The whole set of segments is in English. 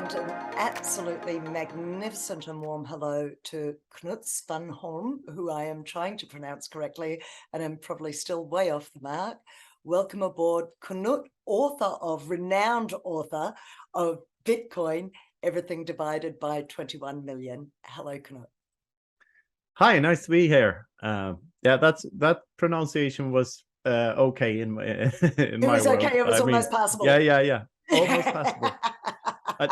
and an absolutely magnificent and warm hello to Knut Svanholm, who I am trying to pronounce correctly, and I'm probably still way off the mark. Welcome aboard, Knut, renowned author of Bitcoin, Everything Divided by 21 Million. Hello, Knut. Hi, nice to be here. That pronunciation was okay in my in my world. Okay. It was almost passable. Yeah, almost passable.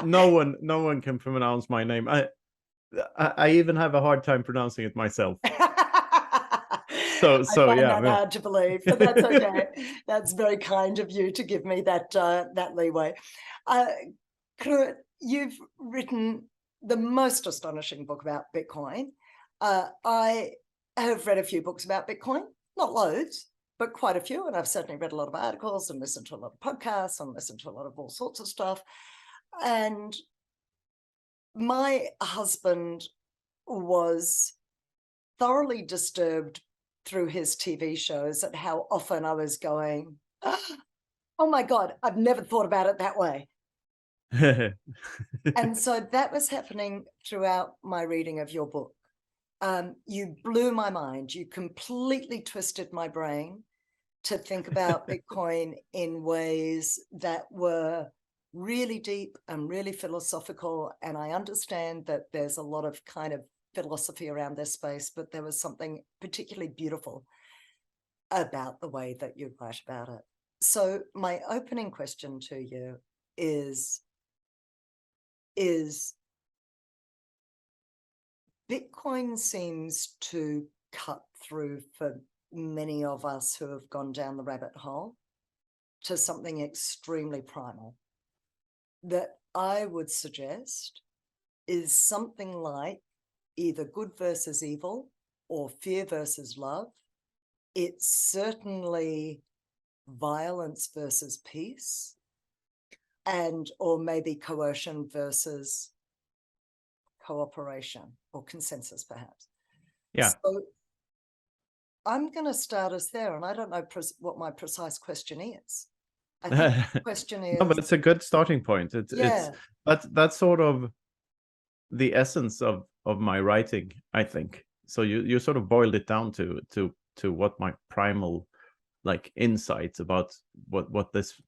No one can pronounce my name. I even have a hard time pronouncing it myself. I find that hard to believe, but that's okay. That's very kind of you to give me that leeway. Knut, you've written the most astonishing book about Bitcoin. I have read a few books about Bitcoin, not loads, but quite a few. And I've certainly read a lot of articles and listened to a lot of podcasts and listened to a lot of all sorts of stuff. And my husband was thoroughly disturbed through his TV shows at how often I was going, oh my God, I've never thought about it that way. And so that was happening throughout my reading of your book. You blew my mind. You completely twisted my brain to think about Bitcoin in ways that were really deep and really philosophical. And I understand that there's a lot of kind of philosophy around this space, but there was something particularly beautiful about the way that you write about it. So my opening question to you is Bitcoin seems to cut through for many of us who have gone down the rabbit hole to something extremely primal that I would suggest is something like either good versus evil or fear versus love. It's certainly violence versus peace, or maybe coercion versus cooperation or consensus, perhaps. Yeah. So I'm going to start us there, and I don't know what my precise question is. I think the question is. No, but it's a good starting point. That's sort of the essence of my writing, I think. So you sort of boiled it down to what my primal insights about what this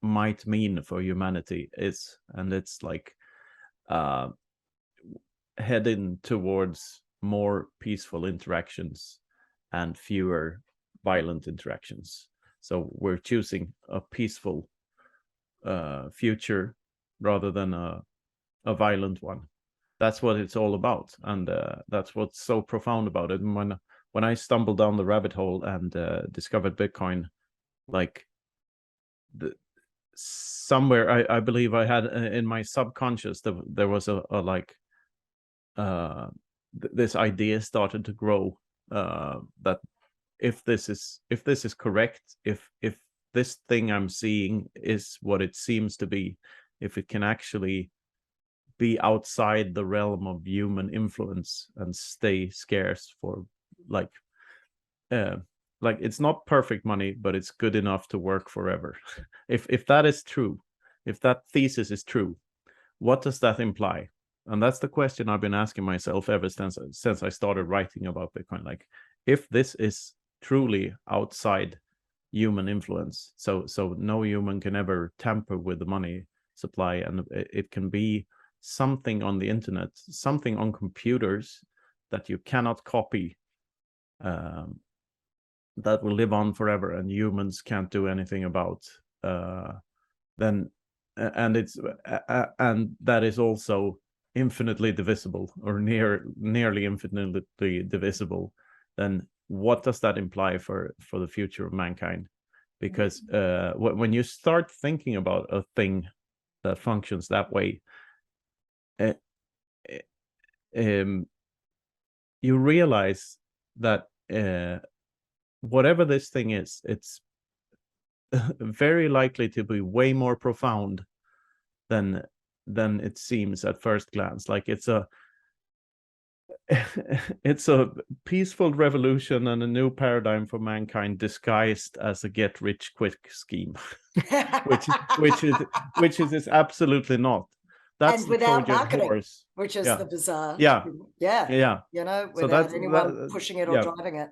might mean for humanity is, and it's heading towards more peaceful interactions and fewer violent interactions. So we're choosing a peaceful future rather than a violent one. That's what it's all about, and that's what's so profound about it. And when I stumbled down the rabbit hole and discovered Bitcoin, somewhere I believe I had in my subconscious there was this idea started to grow that if this is correct, if this thing I'm seeing is what it seems to be, if it can actually be outside the realm of human influence and stay scarce for it's not perfect money, but it's good enough to work forever. If that is true, if that thesis is true, what does that imply? And that's the question I've been asking myself ever since I started writing about Bitcoin. If this is truly outside human influence, so no human can ever tamper with the money supply, and it can be something on the internet, something on computers that you cannot copy, that will live on forever and humans can't do anything about, then and that is also infinitely divisible, or nearly infinitely divisible, then what does that imply for the future of mankind? Because when you start thinking about a thing that functions that way, you realize that whatever this thing is, it's very likely to be way more profound than it seems at first glance. It's a peaceful revolution and a new paradigm for mankind disguised as a get-rich-quick scheme, which it is absolutely not. that's and the without Trojan marketing, horse. which is Yeah. the bizarre. Yeah. Yeah. Yeah. You know, So without that's anyone pushing it or yeah. driving it.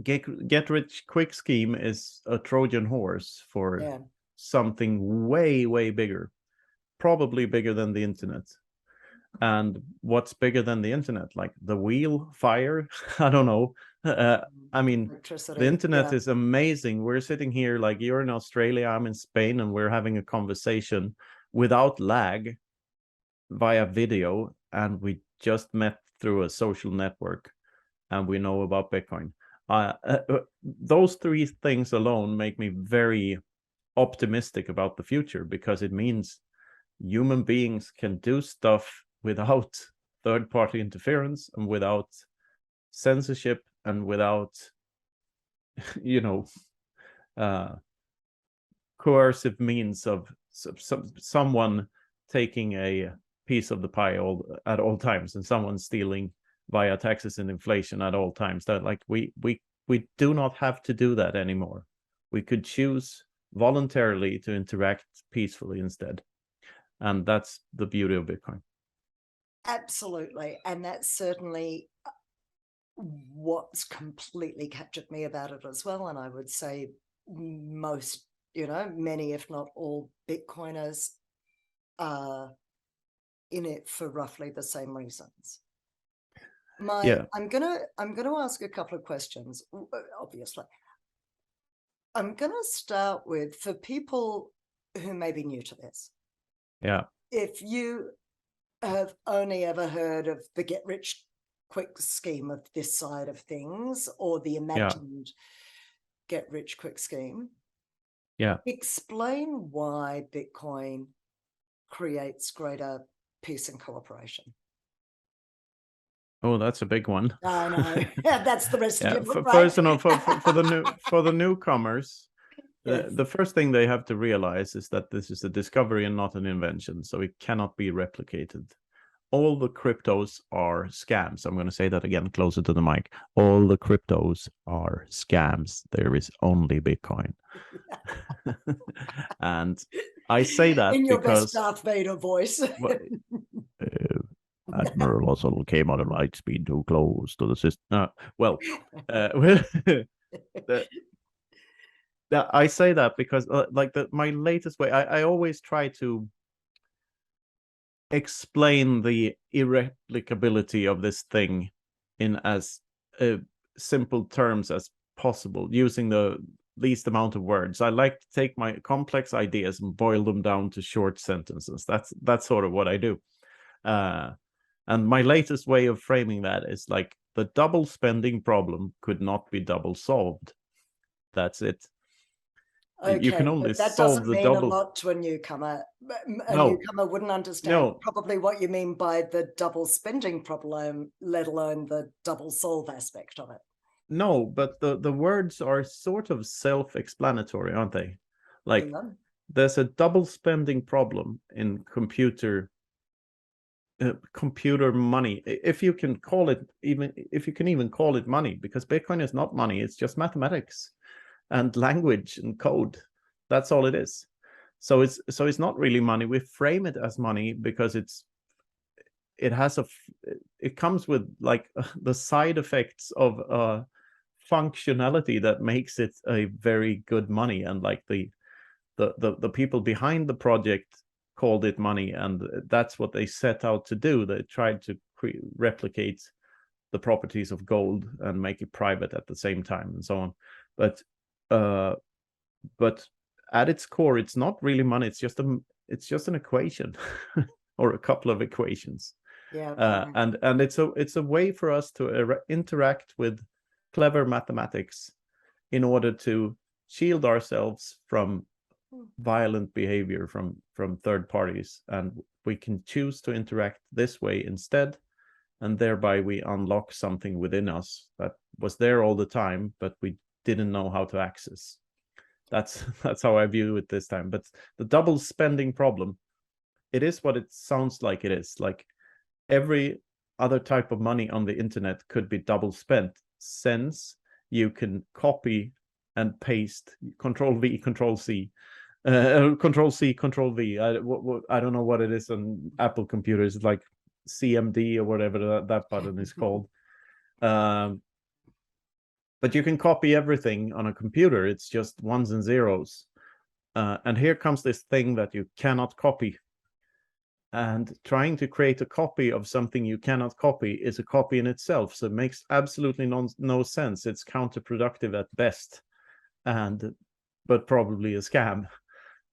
Get rich quick scheme is a Trojan horse for something way, way bigger, probably bigger than the internet. And what's bigger than the internet? Like the wheel, fire? I don't know. I mean, the internet is amazing. We're sitting here, like you're in Australia, I'm in Spain, and we're having a conversation without lag via video, and we just met through a social network, and we know about Bitcoin. Those three things alone make me very optimistic about the future, because it means human beings can do stuff without third-party interference and without censorship and without, you know, coercive means of someone taking a piece of the pie at all times, and someone stealing via taxes and inflation at all times. That, like, we do not have to do that anymore. We could choose voluntarily to interact peacefully instead. And that's the beauty of Bitcoin. Absolutely. And that's certainly what's completely captured me about it as well. And I would say most, you know, many, if not all Bitcoiners are in it for roughly the same reasons. I'm gonna ask a couple of questions, obviously. I'm gonna start with, for people who may be new to this. Yeah. If you have only ever heard of the get rich quick scheme of this side of things, or the imagined get rich quick scheme, explain why Bitcoin creates greater peace and cooperation. Oh, that's a big one. I know. That's the rest of it. First, for the newcomers, the first thing they have to realize is that this is a discovery and not an invention, so it cannot be replicated. All the cryptos are scams. I'm going to say that again, closer to the mic. All the cryptos are scams. There is only Bitcoin. And I say that in your because best Darth Vader voice. Admiral Russell came on a light speed too close to the system. I say that because my latest way, I always try to explain the irreplicability of this thing in as simple terms as possible, using the least amount of words. I like to take my complex ideas and boil them down to short sentences. That's sort of what I do. And my latest way of framing that is like, the double spending problem could not be double solved. That's it. Okay, you can only but that solve doesn't the mean double. a lot to a newcomer. A newcomer wouldn't understand probably what you mean by the double spending problem, let alone the double solve aspect of it. No, but the words are sort of self-explanatory, aren't they? Like, there's a double spending problem in computer money, if you can call it, even call it money, because Bitcoin is not money. It's just mathematics and language and code. That's all it is. So it's not really money. We frame it as money because it comes with like the side effects of functionality that makes it a very good money. And like the people behind the project called it money, and that's what they set out to do. They tried to replicate the properties of gold and make it private at the same time, and so on. But at its core, it's not really money. It's just an equation or a couple of equations. And it's a way for us to interact with clever mathematics in order to shield ourselves from violent behavior from third parties. And we can choose to interact this way instead, and thereby we unlock something within us that was there all the time, but we didn't know how to access. That's how I view it this time. But the double spending problem, it is what it sounds like it is. Like, every other type of money on the internet could be double spent, since you can copy and paste, Control V, Control C, Control C, Control V. I don't know what it is on Apple computers. It's like CMD or whatever that button is called. But you can copy everything on a computer. It's just ones and zeros. And here comes this thing that you cannot copy. And trying to create a copy of something you cannot copy is a copy in itself. So it makes absolutely no sense. It's counterproductive at best, but probably a scam.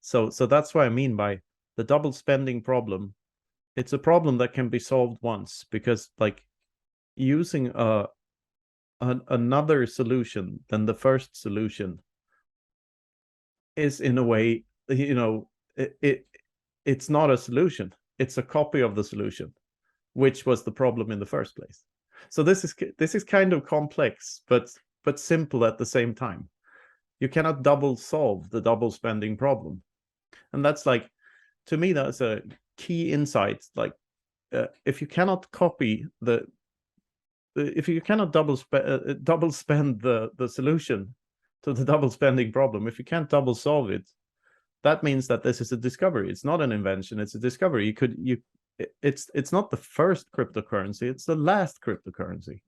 So that's what I mean by the double spending problem. It's a problem that can be solved once, because like using another solution than the first solution is, in a way, it's not a solution. It's a copy of the solution, which was the problem in the first place. So this is kind of complex, but simple at the same time. You cannot double solve the double spending problem. And that's like, to me, that's a key insight. Like, if you cannot copy if you cannot double spend the solution to the double spending problem, if you can't double solve it, that means that this is a discovery. It's not an invention. It's a discovery. It's not the first cryptocurrency. It's the last cryptocurrency.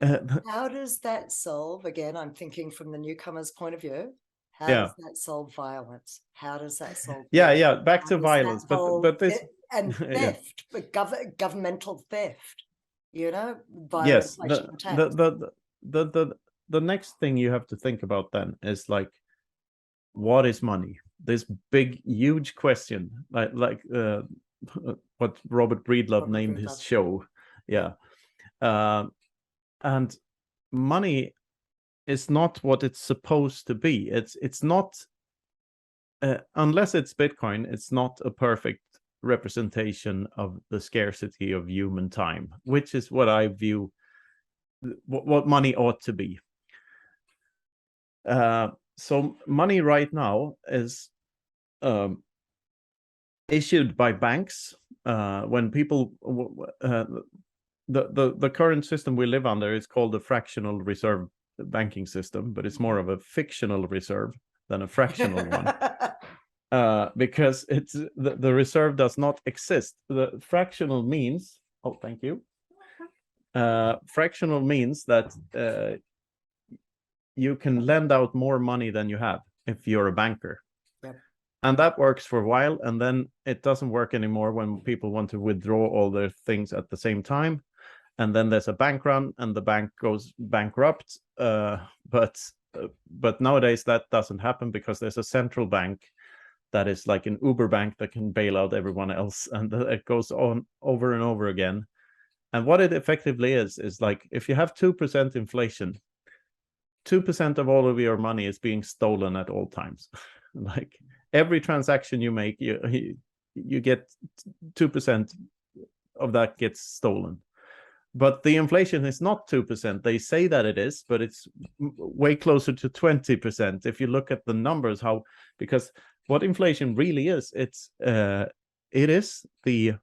How does that solve? Again, I'm thinking from the newcomer's point of view. How Yeah. does that solve violence? How does that solve? Yeah. Back to violence, but this and theft, but governmental theft. Via yes. inflation tax. The next thing you have to think about then is like, what is money? This big, huge question, like what Robert Breedlove named his show. Yeah. And money is not what it's supposed to be. It's not, unless it's Bitcoin, it's not a perfect representation of the scarcity of human time, which is what I view what money ought to be. So money right now is issued by banks. When people, the current system we live under is called the fractional reserve banking system, but it's more of a fictional reserve than a fractional one. Because it's the reserve does not exist. The fractional means, oh, thank you. Fractional means that you can lend out more money than you have if you're a banker. Yep. And that works for a while, and then it doesn't work anymore when people want to withdraw all their things at the same time. And then there's a bank run and the bank goes bankrupt. But nowadays that doesn't happen, because there's a central bank that is like an Uber bank that can bail out everyone else, and it goes on over and over again. And what it effectively is like, if you have 2% inflation, 2% of all of your money is being stolen at all times. Like every transaction you make, you get 2% of that gets stolen. But the inflation is not 2%. They say that it is, but it's way closer to 20%. If you look at the numbers, because what inflation really is, it is the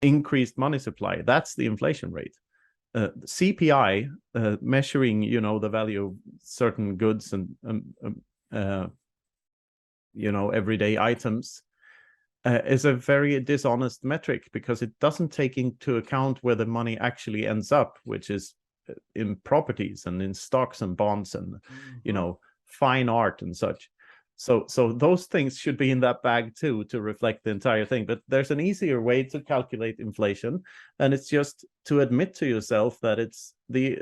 increased money supply. That's the inflation rate. CPI, measuring, the value of certain goods and everyday items, is a very dishonest metric, because it doesn't take into account where the money actually ends up, which is in properties and in stocks and bonds and fine art and such. So those things should be in that bag too, to reflect the entire thing. But there's an easier way to calculate inflation, and it's just to admit to yourself that it's the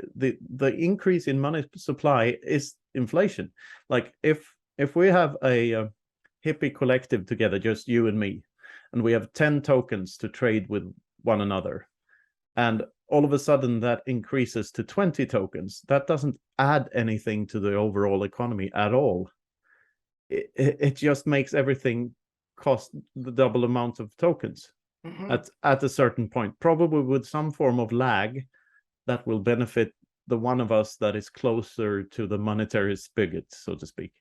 increase in money supply is inflation. Like if we have a hippie collective together, just you and me, and we have 10 tokens to trade with one another, and all of a sudden that increases to 20 tokens, that doesn't add anything to the overall economy at all. It just makes everything cost the double amount of tokens at a certain point, probably with some form of lag that will benefit the one of us that is closer to the monetary spigot, so to speak.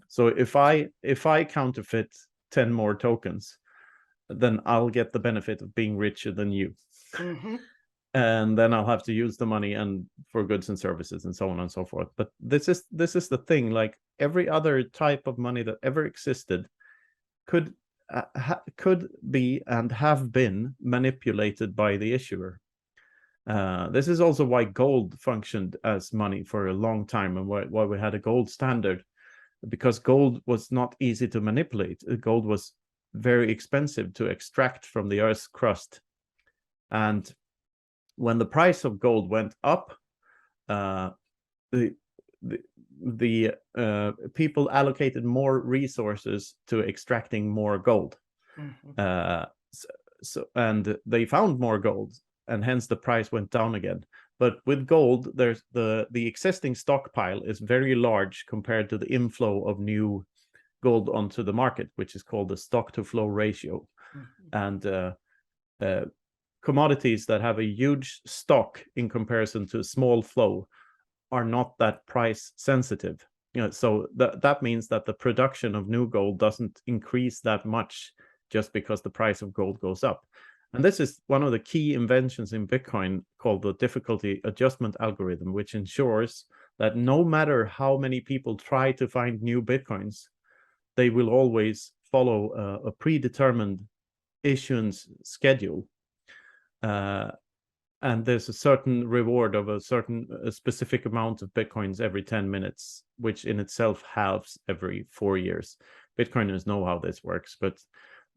So if I counterfeit 10 more tokens, then I'll get the benefit of being richer than you. and then I'll have to use the money and for goods and services and so on and so forth. But this is the thing, like every other type of money that ever existed could be and have been manipulated by the issuer. This is also why gold functioned as money for a long time, and why we had a gold standard, because gold was not easy to manipulate. Gold was very expensive to extract from the Earth's crust. And when the price of gold went up, the people allocated more resources to extracting more gold. And they found more gold, and hence the price went down again. But with gold, there's the existing stockpile is very large compared to the inflow of new gold onto the market, which is called the stock to flow ratio. And commodities that have a huge stock in comparison to a small flow are not that price sensitive. So that means that the production of new gold doesn't increase that much just because the price of gold goes up. And this is one of the key inventions in Bitcoin, called the difficulty adjustment algorithm, which ensures that no matter how many people try to find new Bitcoins, they will always follow a predetermined issuance schedule. And there's a certain reward of a specific amount of Bitcoins every 10 minutes, which in itself halves every 4 years. Bitcoiners know how this works, but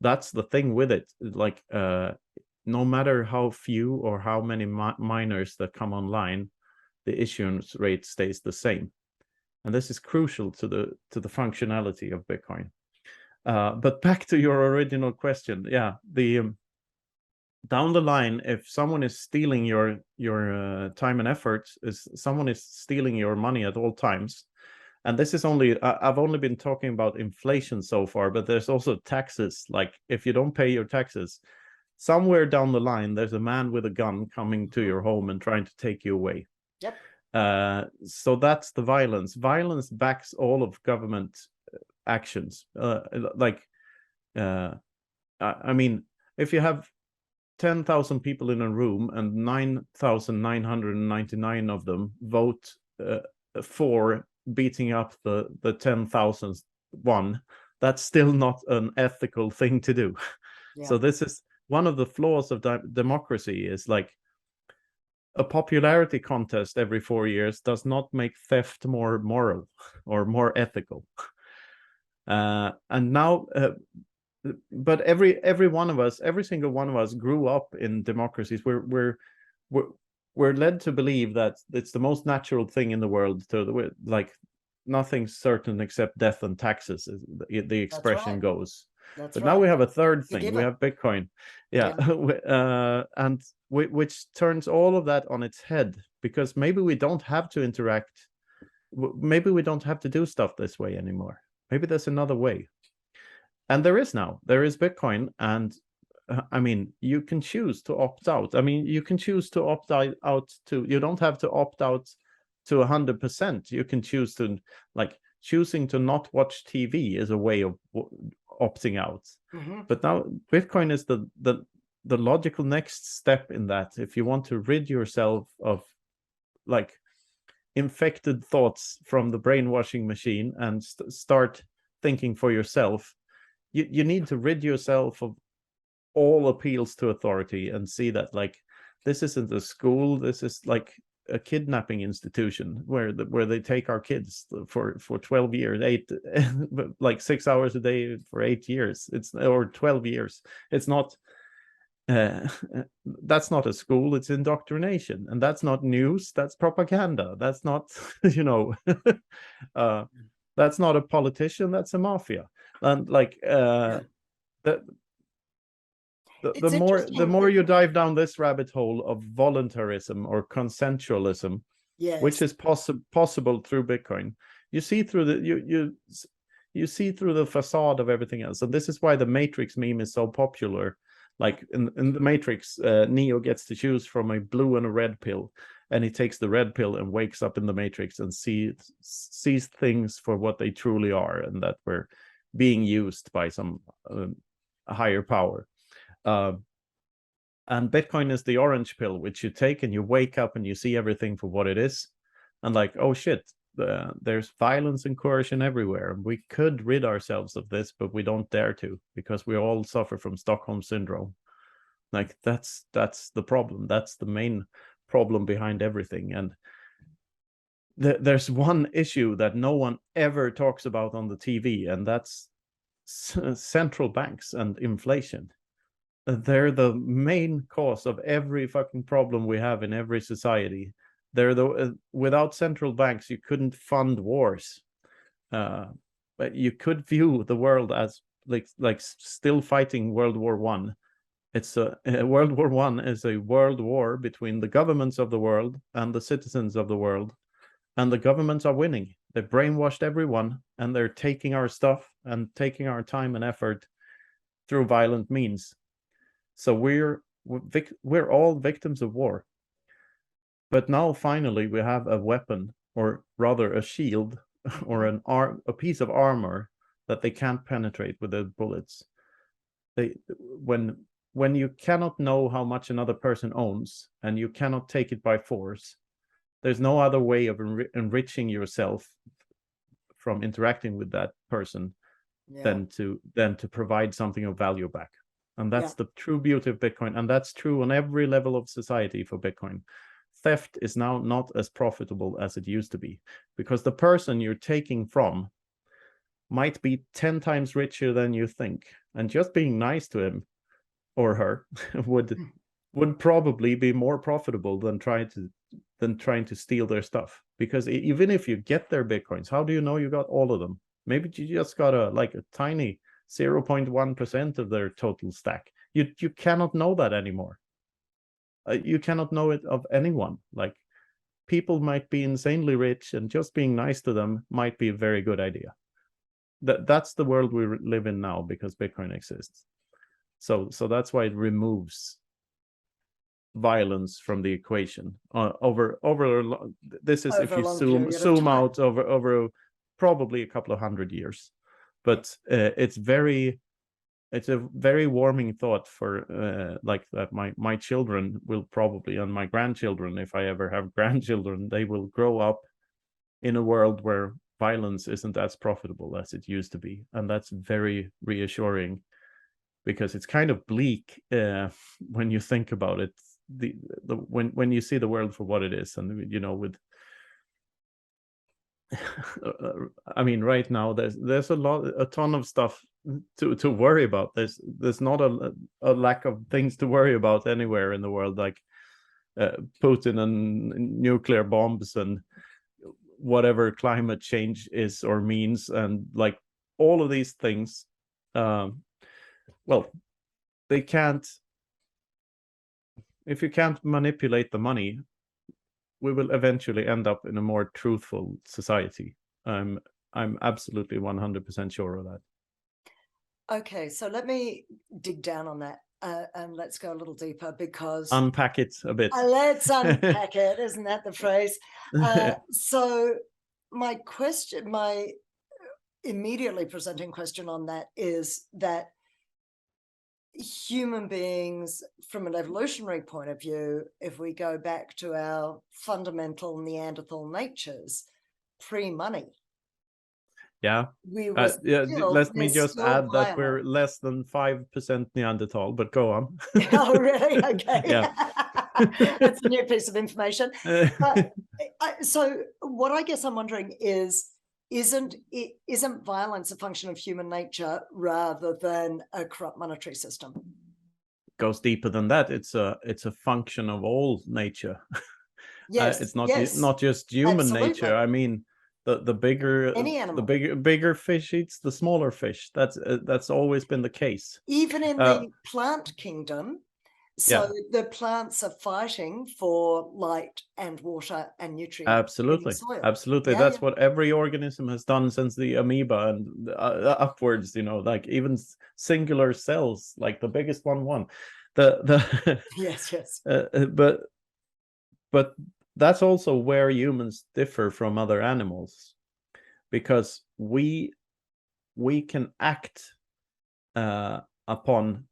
that's the thing with it. Like, no matter how few or how many miners that come online, the issuance rate stays the same. And this is crucial to the functionality of Bitcoin. But back to your original question. Yeah, down the line, if someone is stealing your time and effort, someone is stealing your money at all times. And this is I've only been talking about inflation so far, but there's also taxes. Like, if you don't pay your taxes, somewhere down the line, there's a man with a gun coming to your home and trying to take you away. Yep. So that's the violence. Violence backs all of government actions. I mean, if you have 10,000 people in a room and 9,999 of them vote for beating up the 10,000th one, that's still not an ethical thing to do. Yeah. So this is one of the flaws of democracy, is like a popularity contest every 4 years does not make theft more moral or more ethical. And now but every one of us, every single one of us, grew up in democracies. We're led to believe that it's the most natural thing in the world to, like, nothing's certain except death and taxes, the expression goes. But now we have a third thing. We have Bitcoin. Yeah. And which turns all of that on its head, because maybe we don't have to interact. Maybe we don't have to do stuff this way anymore. Maybe there's another way. And there is Bitcoin. And I mean, you can choose to opt out. I mean, you can choose to opt out to, you don't have to opt out to 100%. You can choose to, like, choosing to not watch TV is a way of opting out. But now Bitcoin is the logical next step in that. If you want to rid yourself of, like, infected thoughts from the brainwashing machine and start thinking for yourself, you need to rid yourself of all appeals to authority and see that, like, this isn't a school, this is like a kidnapping institution where they take our kids for 12 years, like 6 hours a day for 8 years, or 12 years. It's not that's not a school, it's indoctrination. And that's not news, that's propaganda. That's not that's not a politician, that's a mafia. And like the more you dive down this rabbit hole of voluntarism or consensualism, which is possible through Bitcoin, you see through the you see through the facade of everything else. And this is why the Matrix meme is so popular. Like in the Matrix, Neo gets to choose from a blue and a red pill, and he takes the red pill and wakes up in the Matrix and sees things for what they truly are, and that we're being used by some higher power. And Bitcoin is the orange pill, which you take and you wake up and you see everything for what it is. And like, oh shit, there's violence and coercion everywhere. We could rid ourselves of this, but we don't dare to, because we all suffer from Stockholm syndrome. Like that's the problem. That's the main problem behind everything. And there's one issue that no one ever talks about on the TV, and that's central banks and inflation. They're the main cause of every fucking problem we have in every society. They're the without central banks, you couldn't fund wars. But you could view the world as like still fighting World War One. It's World War One is a world war between the governments of the world and the citizens of the world, and the governments are winning. They brainwashed everyone, and they're taking our stuff and taking our time and effort through violent means. So we're all victims of war. But now finally we have a weapon, or rather a shield, or a piece of armor that they can't penetrate with their bullets. When you cannot know how much another person owns, and you cannot take it by force, there's no other way of enriching yourself from interacting with that person than to provide something of value back. And that's the true beauty of Bitcoin. And that's true on every level of society for Bitcoin. Theft is now not as profitable as it used to be, because the person you're taking from might be 10 times richer than you think. And just being nice to him or her would probably be more profitable than trying to steal their stuff. Because even if you get their Bitcoins, how do you know you got all of them? Maybe you just got a tiny 0.1% of their total stack. You cannot know that anymore. You cannot know it of anyone. Like, people might be insanely rich, and just being nice to them might be a very good idea. That's the world we live in now, because Bitcoin exists. So that's why it removes violence from the equation over this is over, if you zoom out over probably a couple of 100 years. But it's a very warming thought for like that my children will probably, and my grandchildren, if I ever have grandchildren, they will grow up in a world where violence isn't as profitable as it used to be. And that's very reassuring, because it's kind of bleak when you think about it, when you see the world for what it is. And with I mean, right now there's a ton of stuff to worry about. There's not a lack of things to worry about anywhere in the world, like Putin and nuclear bombs and whatever climate change is or means, and like all of these things. Well, they can't. If you can't manipulate the money, we will eventually end up in a more truthful society. I'm absolutely 100% sure of that. Okay, so let me dig down on that and let's go a little deeper, because unpack it a bit. Let's unpack it. Isn't that the phrase? So my immediately presenting question on that is that human beings, from an evolutionary point of view, if we go back to our fundamental Neanderthal natures, pre-money. Yeah. Let me just add that we're less than 5% Neanderthal, but go on. Oh, really? Okay. Yeah. That's a new piece of information. So what I guess I'm wondering is, isn't violence a function of human nature rather than a corrupt monetary system? It goes deeper than that. It's a function of all nature. Yes, it's not just human Absolutely. Nature. I mean, the bigger fish eats the smaller fish. That's always been the case. Even in the plant kingdom. So the plants are fighting for light and water and nutrients. Absolutely. Absolutely. That's what every organism has done since the amoeba and upwards, like even singular cells, like the biggest one won. Yes. But that's also where humans differ from other animals, because we can act upon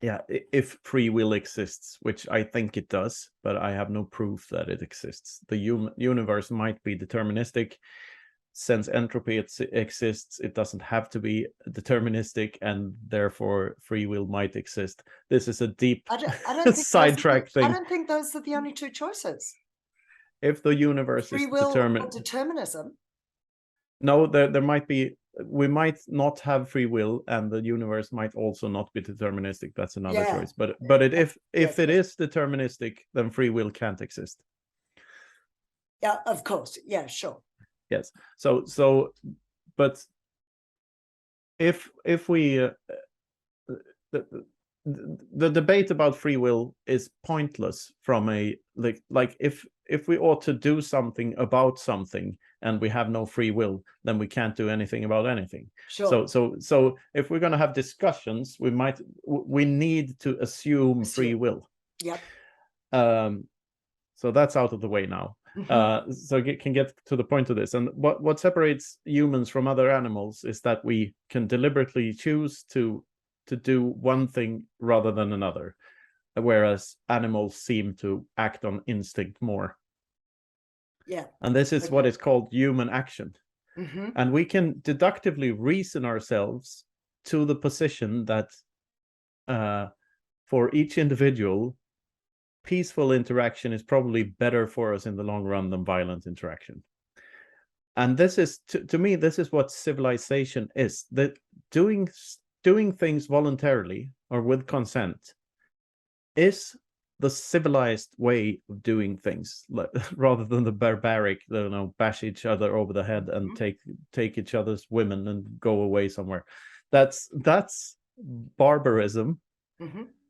Yeah, if free will exists, which I think it does, but I have no proof that it exists. The universe might be deterministic. Since entropy exists, it doesn't have to be deterministic, and therefore free will might exist. This is a deep sidetrack thing. I don't think those are the only two choices. If the universe free is will determined, or determinism. No, there might be. We might not have free will, and the universe might also not be deterministic. That's another choice. But if it is deterministic, then free will can't exist. Yeah, of course. Yeah, sure. Yes. So, but if we the debate about free will is pointless from a like if we ought to do something about something and we have no free will, then we can't do anything about anything. Sure. So if we're going to have discussions, we need to assume free will. Yep. So that's out of the way now. So can get to the point of this. And what separates humans from other animals is that we can deliberately choose to do one thing rather than another, whereas animals seem to act on instinct more. Yeah. And this is what is called human action. And we can deductively reason ourselves to the position that for each individual, peaceful interaction is probably better for us in the long run than violent interaction. And this is, to me, this is what civilization is. That doing things voluntarily or with consent is the civilized way of doing things, rather than the barbaric, bash each other over the head and take each other's women and go away somewhere. That's barbarism.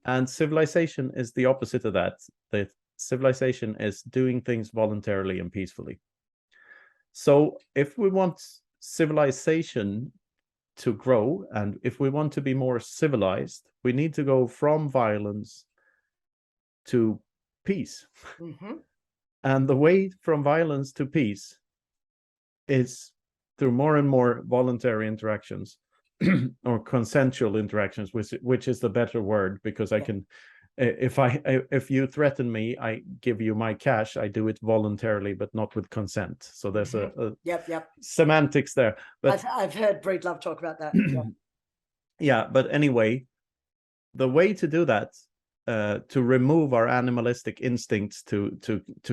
And civilization is the opposite of that. That civilization is doing things voluntarily and peacefully. So if we want civilization to grow, and if we want to be more civilized, we need to go from violence to peace. And the way from violence to peace is through more and more voluntary interactions or consensual interactions, which is the better word, because I can, if you threaten me, I give you my cash, I do it voluntarily but not with consent. So there's a semantics there. But I've heard Breedlove talk about that. Yeah, but anyway, the way to do that, to remove our animalistic instincts to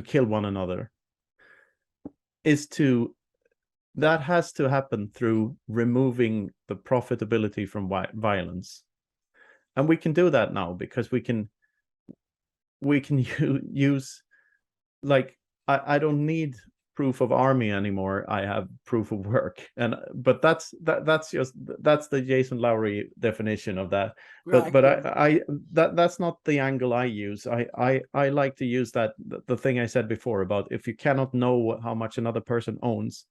kill one another, that has to happen through removing the profitability from violence. And we can do that now because we can use, like, I don't need proof of army anymore. I have proof of work. But that's the Jason Lowery definition of that. But that's not the angle I use. I like to use that, the thing I said before about, if you cannot know how much another person owns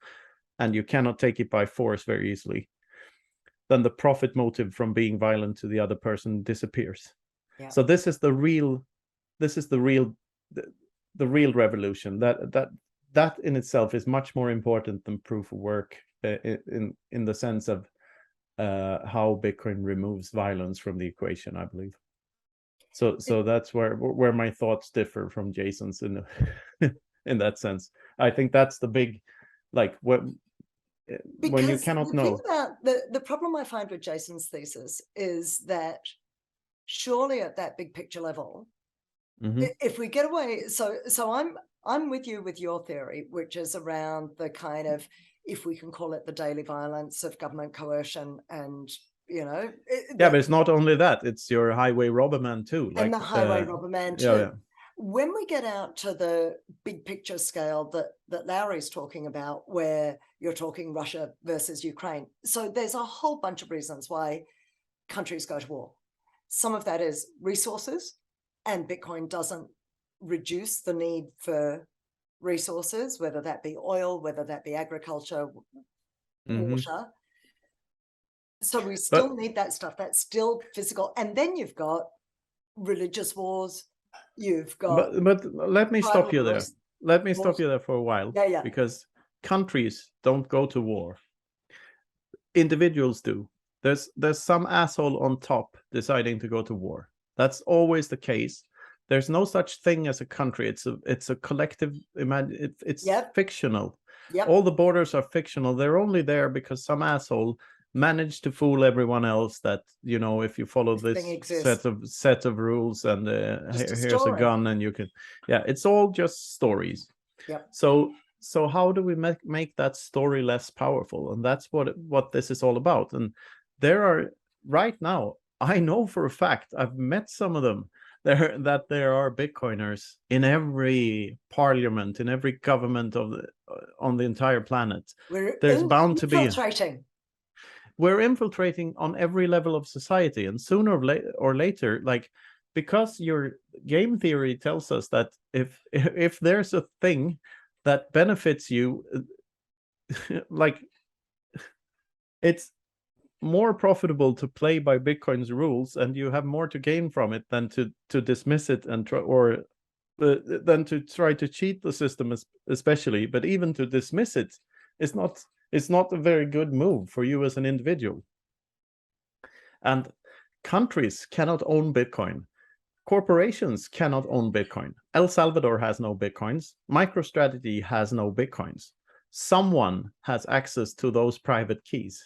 and you cannot take it by force very easily, then the profit motive from being violent to the other person disappears. So this is the real revolution. That in itself is much more important than proof of work, in the sense of how Bitcoin removes violence from the equation, I believe. So that's where my thoughts differ from Jason's in that sense. I think that's the big, like, when you cannot know. Think about the problem I find with Jason's thesis is that surely at that big picture level, if we get away, so I'm with you with your theory, which is around the kind of, if we can call it the daily violence of government coercion, and but it's not only that, it's your highway robberman too, and the highway robberman too. When we get out to the big picture scale that Lowery's talking about, where you're talking Russia versus Ukraine, so there's a whole bunch of reasons why countries go to war. Some of that is resources, and Bitcoin doesn't reduce the need for resources, whether that be oil, whether that be agriculture, water. So we still need that stuff. That's still physical. And then you've got religious wars. You've got. But let me stop you there. Let me stop you there for a while. Because countries don't go to war. Individuals do. There's some asshole on top deciding to go to war. That's always the case. There's no such thing as a country. It's a collective. It's fictional. All the borders are fictional. They're only there because some asshole managed to fool everyone else that, you know, if you follow this set of rules and here's a gun and you can, it's all just stories. So how do we make that story less powerful? And that's what this is all about. And there are, right now, I know for a fact, I've met some of them, that there are Bitcoiners in every parliament, in every government on the entire planet. There's bound to be. We're infiltrating on every level of society, and sooner or later, like, because your game theory tells us that if there's a thing that benefits you, like, it's more profitable to play by Bitcoin's rules, and you have more to gain from it than to dismiss it and than to try to cheat the system, especially. But even to dismiss it is not a very good move for you as an individual. And countries cannot own Bitcoin. Corporations cannot own Bitcoin. El Salvador has no Bitcoins. MicroStrategy has no Bitcoins. Someone has access to those private keys.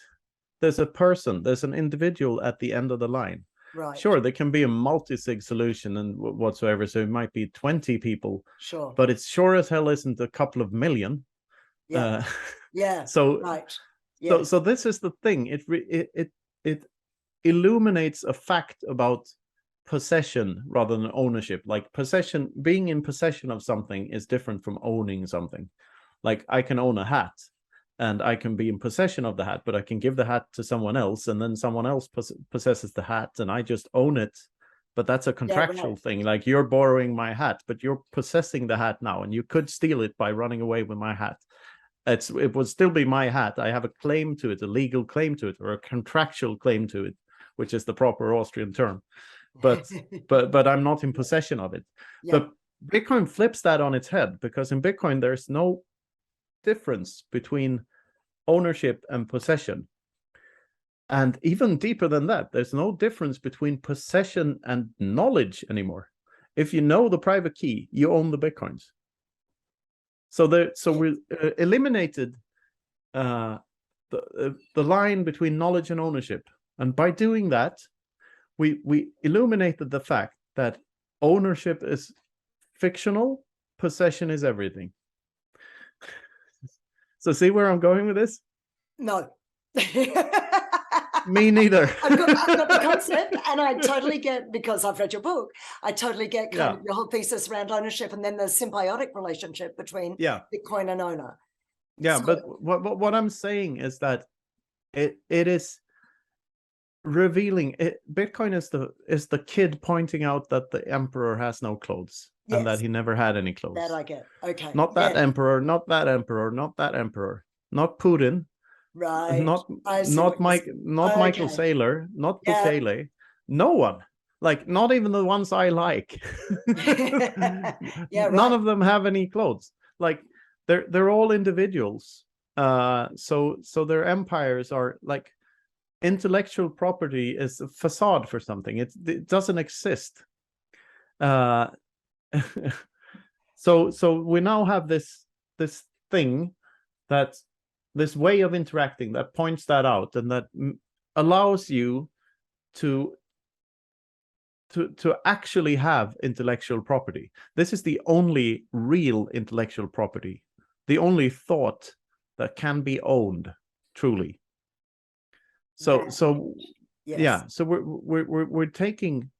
There's a person, there's an individual at the end of the line. Right. Sure, there can be a multi-sig solution and whatsoever, so it might be 20 people. Sure. But it sure as hell isn't a couple of million. So right. So this is the thing. It illuminates a fact about possession rather than ownership. Like, possession, being in possession of something is different from owning something. Like, I can own a hat and I can be in possession of the hat, but I can give the hat to someone else, and then someone else possesses the hat and I just own it. But that's a contractual thing. Like, you're borrowing my hat, but you're possessing the hat now, and you could steal it by running away with my hat. It would still be my hat. I have a claim to it, a legal claim to it, or a contractual claim to it, which is the proper Austrian term. But I'm not in possession of it. But Bitcoin flips that on its head, because in Bitcoin there's no difference between ownership and possession. And even deeper than that, there's no difference between possession and knowledge anymore. If you know the private key, you own the Bitcoins. So we eliminated the line between knowledge and ownership. And by doing that, we illuminated the fact that ownership is fictional, possession is everything. So see where I'm going with this? No. Me neither. I've got the concept, and I totally get, because I've read your book, I totally get kind of your whole thesis around ownership, and then the symbiotic relationship between Bitcoin and owner. Yeah, so, but what I'm saying is that it is revealing it. Bitcoin is the kid pointing out that the emperor has no clothes, and that he never had any clothes. That I get. Okay. Not that emperor, not that emperor, not that emperor, not Putin. Right. Not Michael Saylor, not Bukele, no one. Like, not even the ones I like. None of them have any clothes. Like, they're all individuals. So their empires are like, intellectual property is a facade for something. It doesn't exist. So we now have this thing, that this way of interacting that points that out, and that allows you to actually have intellectual property. This is the only real intellectual property, the only thought that can be owned truly. So so we're taking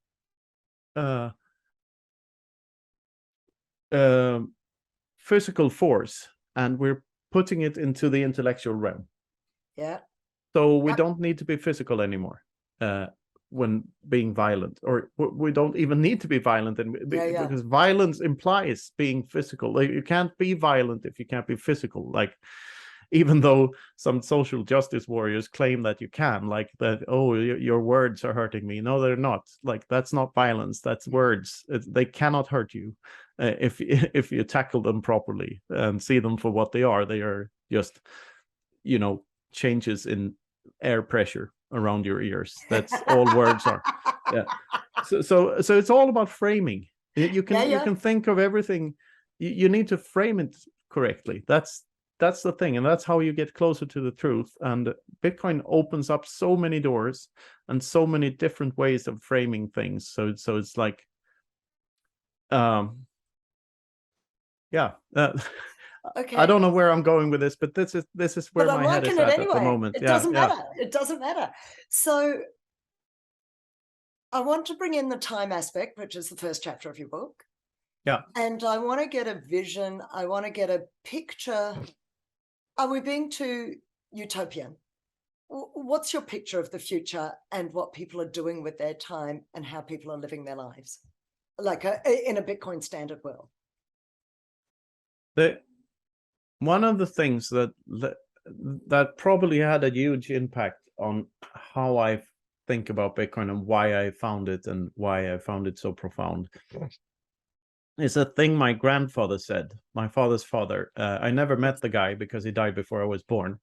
physical force, and we're putting it into the intellectual realm. So we don't need to be physical anymore when being violent, or we don't even need to be violent, because violence implies being physical. Like, you can't be violent if you can't be physical. Like, even though some social justice warriors claim that you can, like that, oh, your words are hurting me. No, they're not. Like, that's not violence. That's words. They cannot hurt you if you tackle them properly and see them for what they are. They are just, changes in air pressure around your ears. That's all words are. So it's all about framing. You can Yeah. you can think of everything. You need to frame it correctly. That's the thing, and that's how you get closer to the truth. And Bitcoin opens up so many doors and so many different ways of framing things. So it's like, yeah. Okay. I don't know where I'm going with this, but this is where But my head is at the moment. It doesn't matter. It doesn't matter. So I want to bring in the time aspect, which is the first chapter of your book. Yeah. And I want to get a vision. I want to get a picture. Are we being too utopian? What's your picture of the future and what people are doing with their time and how people are living their lives, like in a Bitcoin standard world? One of the things that probably had a huge impact on how I think about Bitcoin and why I found it and why I found it so profound is a thing my grandfather said, my father's father. I never met the guy because he died before I was born.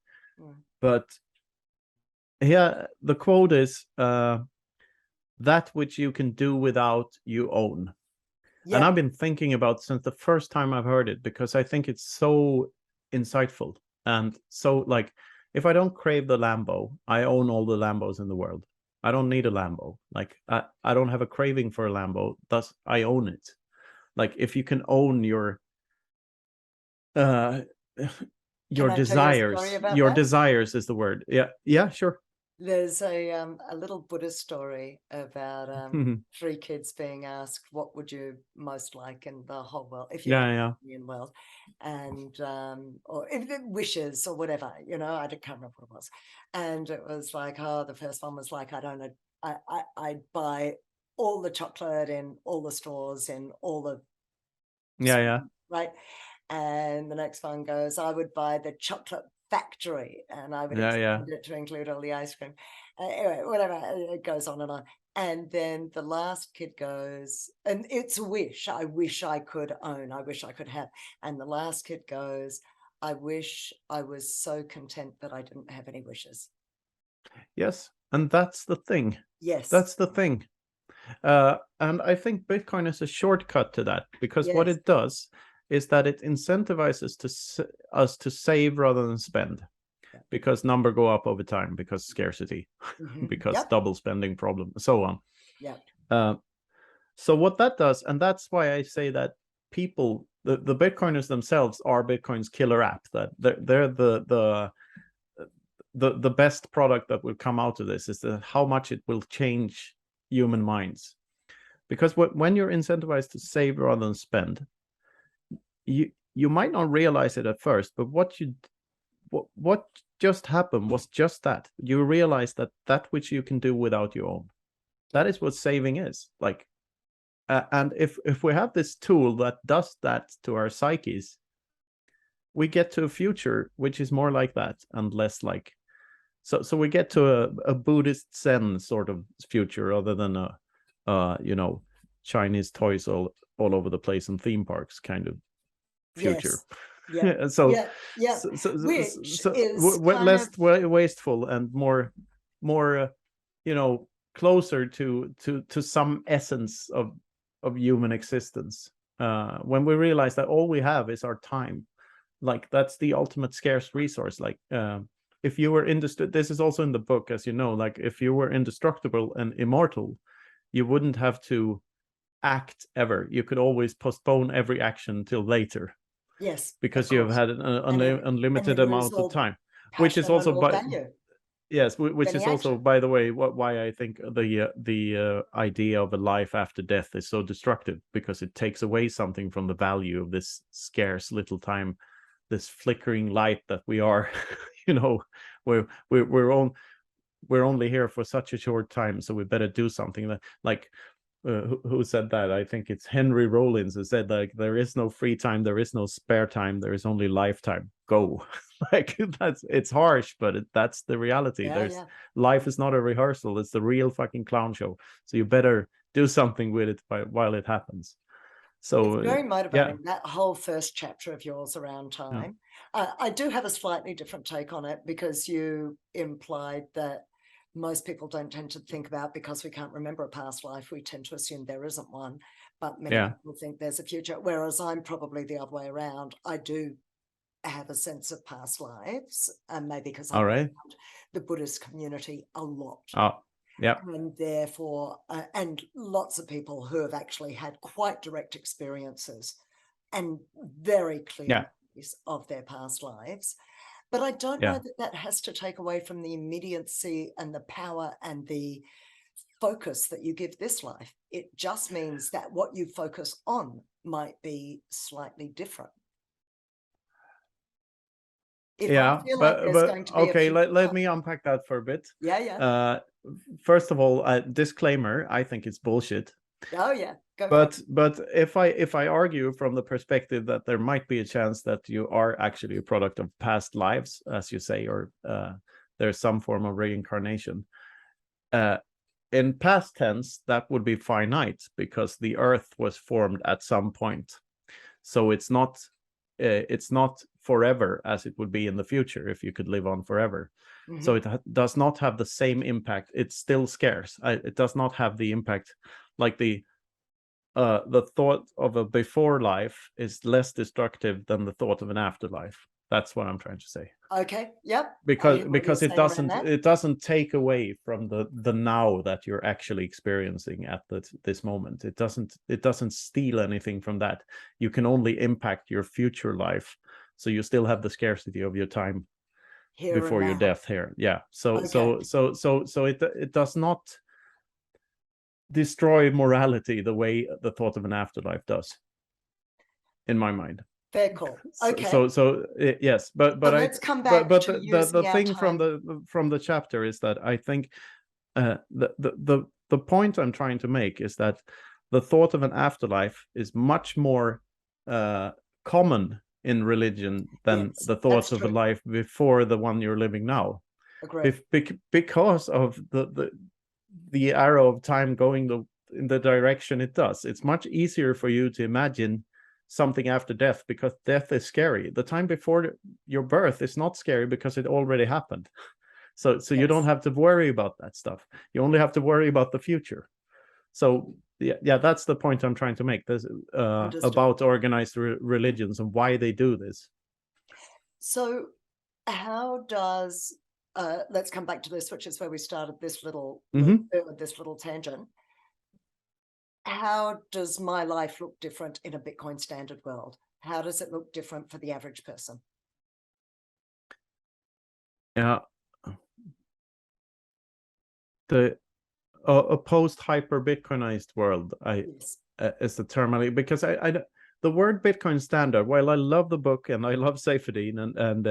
But yeah, the quote is, that which you can do without, you own. Yeah. And I've been thinking about since the first time I've heard it, because I think it's so insightful. And so, like, if I don't crave the Lambo, I own all the Lambos in the world. I don't need a Lambo. Like, I don't have a craving for a Lambo, thus I own it. Like, if you can own your desires, your desires is the word. Yeah, sure. There's a little Buddhist story about 3 kids being asked, what would you most like in the whole world, if you in the world, and or if it wishes or whatever, you know, I can't remember what it was. And it was like, oh, the first one was like, I'd buy all the chocolate in all the stores in all the right. And the next one goes, I would buy the chocolate factory and I would expand it to include all the ice cream. Anyway, whatever, it goes on and on. And then the last kid goes, and it's a wish. I wish I could own, I wish I could have. And the last kid goes, I wish I was so content that I didn't have any wishes. Yes. And that's the thing. Yes. That's the thing. And I think Bitcoin is a shortcut to that, because what it does is that it incentivizes us to save rather than spend, because number go up over time, because scarcity, because double spending problem, so on. So what that does, and that's why I say that people, the Bitcoiners themselves are Bitcoin's killer app, that they're the best product that will come out of this, is how much it will change human minds. Because when you're incentivized to save rather than spend, you might not realize it at first, but what just happened was just that. You realize that which you can do without your own. That is what saving is. Like, and if we have this tool that does that to our psyches, we get to a future which is more like that and less like. So we get to a Buddhist Zen sort of future, rather than a Chinese toys all over the place in theme parks kind of future. Which is less wasteful and more closer to some essence of human existence, when we realize that all we have is our time. Like, that's the ultimate scarce resource. Like, if you were this is also in the book, as you know, like, if you were indestructible and immortal, you wouldn't have to act ever. You could always postpone every action till later. Yes, because you have had an unlimited amount of time, which is also which is also, by the way, why I think the idea of a life after death is so destructive, because it takes away something from the value of this scarce little time, this flickering light that we are. We're only here for such a short time, so we better do something. That, like, who said that? I think it's Henry Rollins who said, like, there is no free time, there is no spare time, there is only lifetime. Go. Like, it's harsh, but that's the reality. Life is not a rehearsal, it's the real fucking clown show. So you better do something with it while it happens. So it's very motivating, that whole first chapter of yours around time. I do have a slightly different take on it, because you implied that most people don't tend to think about, because we can't remember a past life. We tend to assume there isn't one, but many people think there's a future, whereas I'm probably the other way around. I do have a sense of past lives, and maybe because I'm around the Buddhist community a lot. Yeah. And therefore, and lots of people who have actually had quite direct experiences and very clear memories of their past lives. But I don't know that that has to take away from the immediacy and the power and the focus that you give this life. It just means that what you focus on might be slightly different. If I feel like there's going to be okay, let me unpack that for a bit. First of all, disclaimer, I think it's bullshit. Oh yeah. But if I argue from the perspective that there might be a chance that you are actually a product of past lives, as you say, or there's some form of reincarnation, in past tense, that would be finite, because the earth was formed at some point. So it's not forever as it would be in the future if you could live on forever. So it does not have the same impact. It's still scarce. It does not have the impact, like the thought of a before life is less destructive than the thought of an afterlife. That's what I'm trying to say. Okay. Yep. Because it doesn't take away from the now that you're actually experiencing at this moment. It doesn't steal anything from that. You can only impact your future life. So you still have the scarcity of your time here before your death here. Yeah. So it does not destroy morality the way the thought of an afterlife does, in my mind. Very cool. Okay. Yes, but let's come back to the thing from the chapter is that I think the point I'm trying to make is that the thought of an afterlife is much more common in religion than the thoughts of a life before the one you're living now. Agreed. Because of the arrow of time going in the direction it does. It's much easier for you to imagine something after death, because death is scary. The time before your birth is not scary because it already happened. So you don't have to worry about that stuff. You only have to worry about the future. So yeah, that's the point I'm trying to make. This about organized religions and why they do this. So how does let's come back to this, which is where we started this little this little tangent. How does my life look different in a Bitcoin standard world? How does it look different for the average person? Yeah. A post-hyper Bitcoinized world, is the term, because the word Bitcoin standard, while I love the book and I love Saifedean and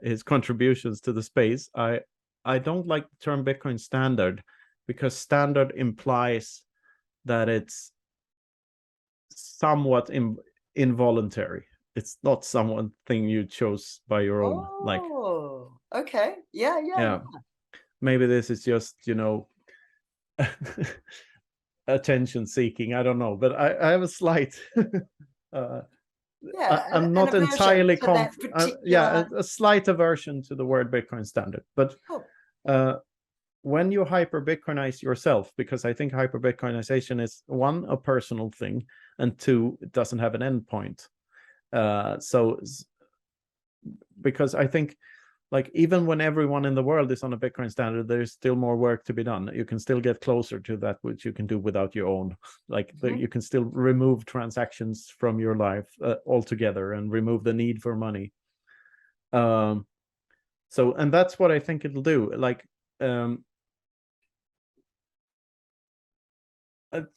his contributions to the space, I don't like the term Bitcoin standard, because standard implies that it's somewhat involuntary. It's not something you chose by your own. Okay. Yeah. Maybe this is just, attention seeking. I don't know, but I have a slight I'm not entirely a slight aversion to the word Bitcoin standard. But when you hyper Bitcoinize yourself, because I think hyper Bitcoinization is, one, a personal thing, and two, it doesn't have an end point. So because I think, like, even when everyone in the world is on a Bitcoin standard, there's still more work to be done. You can still get closer to that, which you can do without your own. Like, you can still remove transactions from your life altogether and remove the need for money. And that's what I think it'll do. Like,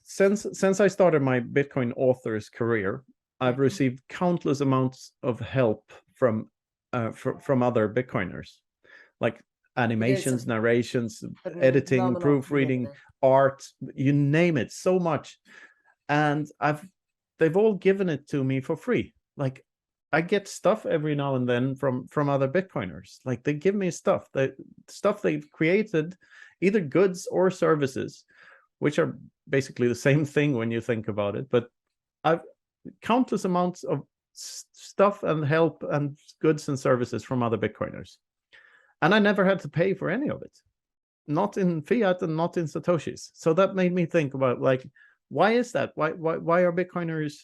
since I started my Bitcoin author's career, I've received countless amounts of help from other Bitcoiners, like animations, narrations, editing, proofreading, art, you name it, so much. And they've all given it to me for free. Like, I get stuff every now and then from other Bitcoiners. Like, they give me stuff they've created, either goods or services, which are basically the same thing when you think about it. But I've countless amounts of stuff and help and goods and services from other Bitcoiners, and I never had to pay for any of it. not in fiat and not in Satoshis. So that made me think about, like, why is that? Why are Bitcoiners?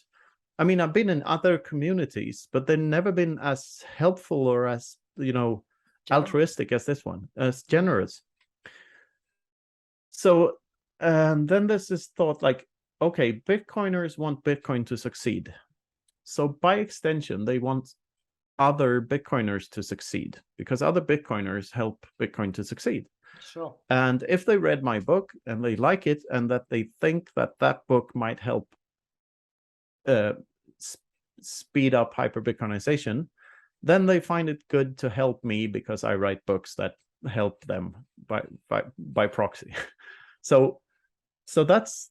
I mean, I've been in other communities, but they've never been as helpful or as, altruistic as this one, as generous. So then there's this thought, like, okay, Bitcoiners want Bitcoin to succeed. So by extension, they want other Bitcoiners to succeed, because other Bitcoiners help Bitcoin to succeed. Sure. And if they read my book and they like it, and that they think that that book might help speed up hyper-Bitcoinization, then they find it good to help me because I write books that help them by proxy. So that's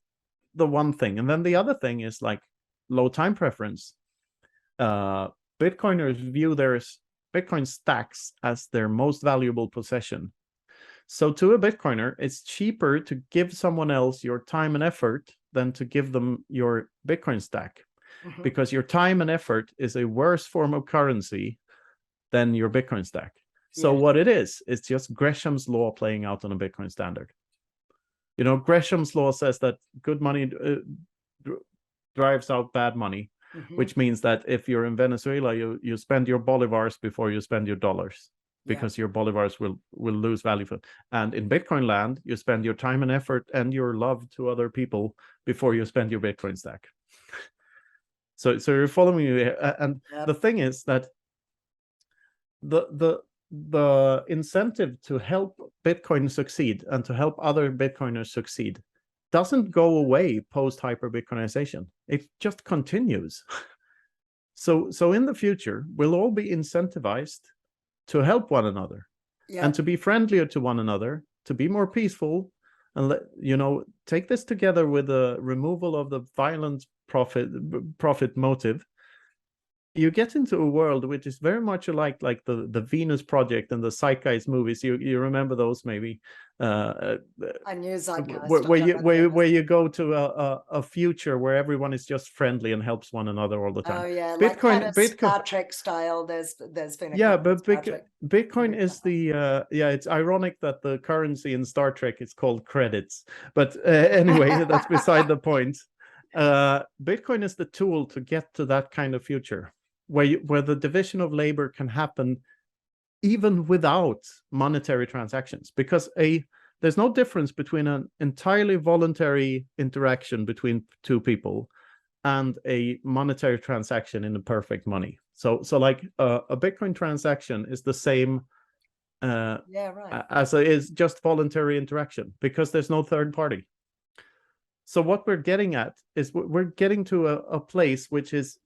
the one thing. And then the other thing is, like, low time preference. Bitcoiners view their Bitcoin stacks as their most valuable possession. So to a Bitcoiner, it's cheaper to give someone else your time and effort than to give them your Bitcoin stack, because your time and effort is a worse form of currency than your Bitcoin stack. So what it is, it's just Gresham's law playing out on a Bitcoin standard. Gresham's law says that good money drives out bad money, which means that if you're in Venezuela, you spend your bolivars before you spend your dollars, because your bolivars will lose value. And in Bitcoin land, you spend your time and effort and your love to other people before you spend your Bitcoin stack. So you're following me, and the thing is that the incentive to help Bitcoin succeed and to help other Bitcoiners succeed doesn't go away post hyper-Bitcoinization. It just continues. So in the future, we'll all be incentivized to help one another, and to be friendlier to one another, to be more peaceful, and take this together with the removal of the violent profit motive. You get into a world which is very much like the Venus Project and the Zeitgeist movies. You remember those, maybe? I knew Zeitgeist. Where you go to a future where everyone is just friendly and helps one another all the time. Oh yeah, Bitcoin, Star Trek style. There's been a but Bitcoin is the it's ironic that the currency in Star Trek is called credits, but anyway, that's beside the point. Bitcoin is the tool to get to that kind of future, where the division of labor can happen even without monetary transactions, because there's no difference between an entirely voluntary interaction between two people and a monetary transaction in a perfect money. So like a Bitcoin transaction is the same as is just voluntary interaction, because there's no third party. So what we're getting at is we're getting to a place which is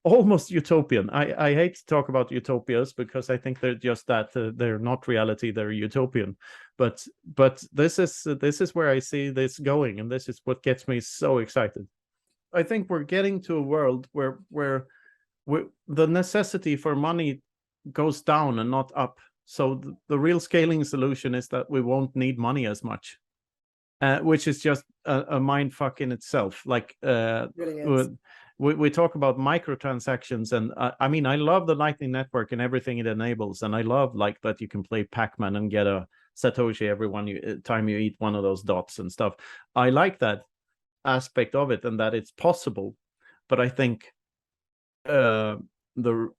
almost utopian. I hate to talk about utopias, because I think they're just that. They're not reality, they're utopian. But this is where I see this going, and this is what gets me so excited. I think we're getting to a world where the necessity for money goes down and not up. So the real scaling solution is that we won't need money as much. Which is just a mind fuck in itself. Like really we talk about microtransactions, and I mean, I love the Lightning Network and everything it enables, and I love like that you can play Pac-Man and get a Satoshi every time you eat one of those dots and stuff. I like that aspect of it, and that it's possible. But I think the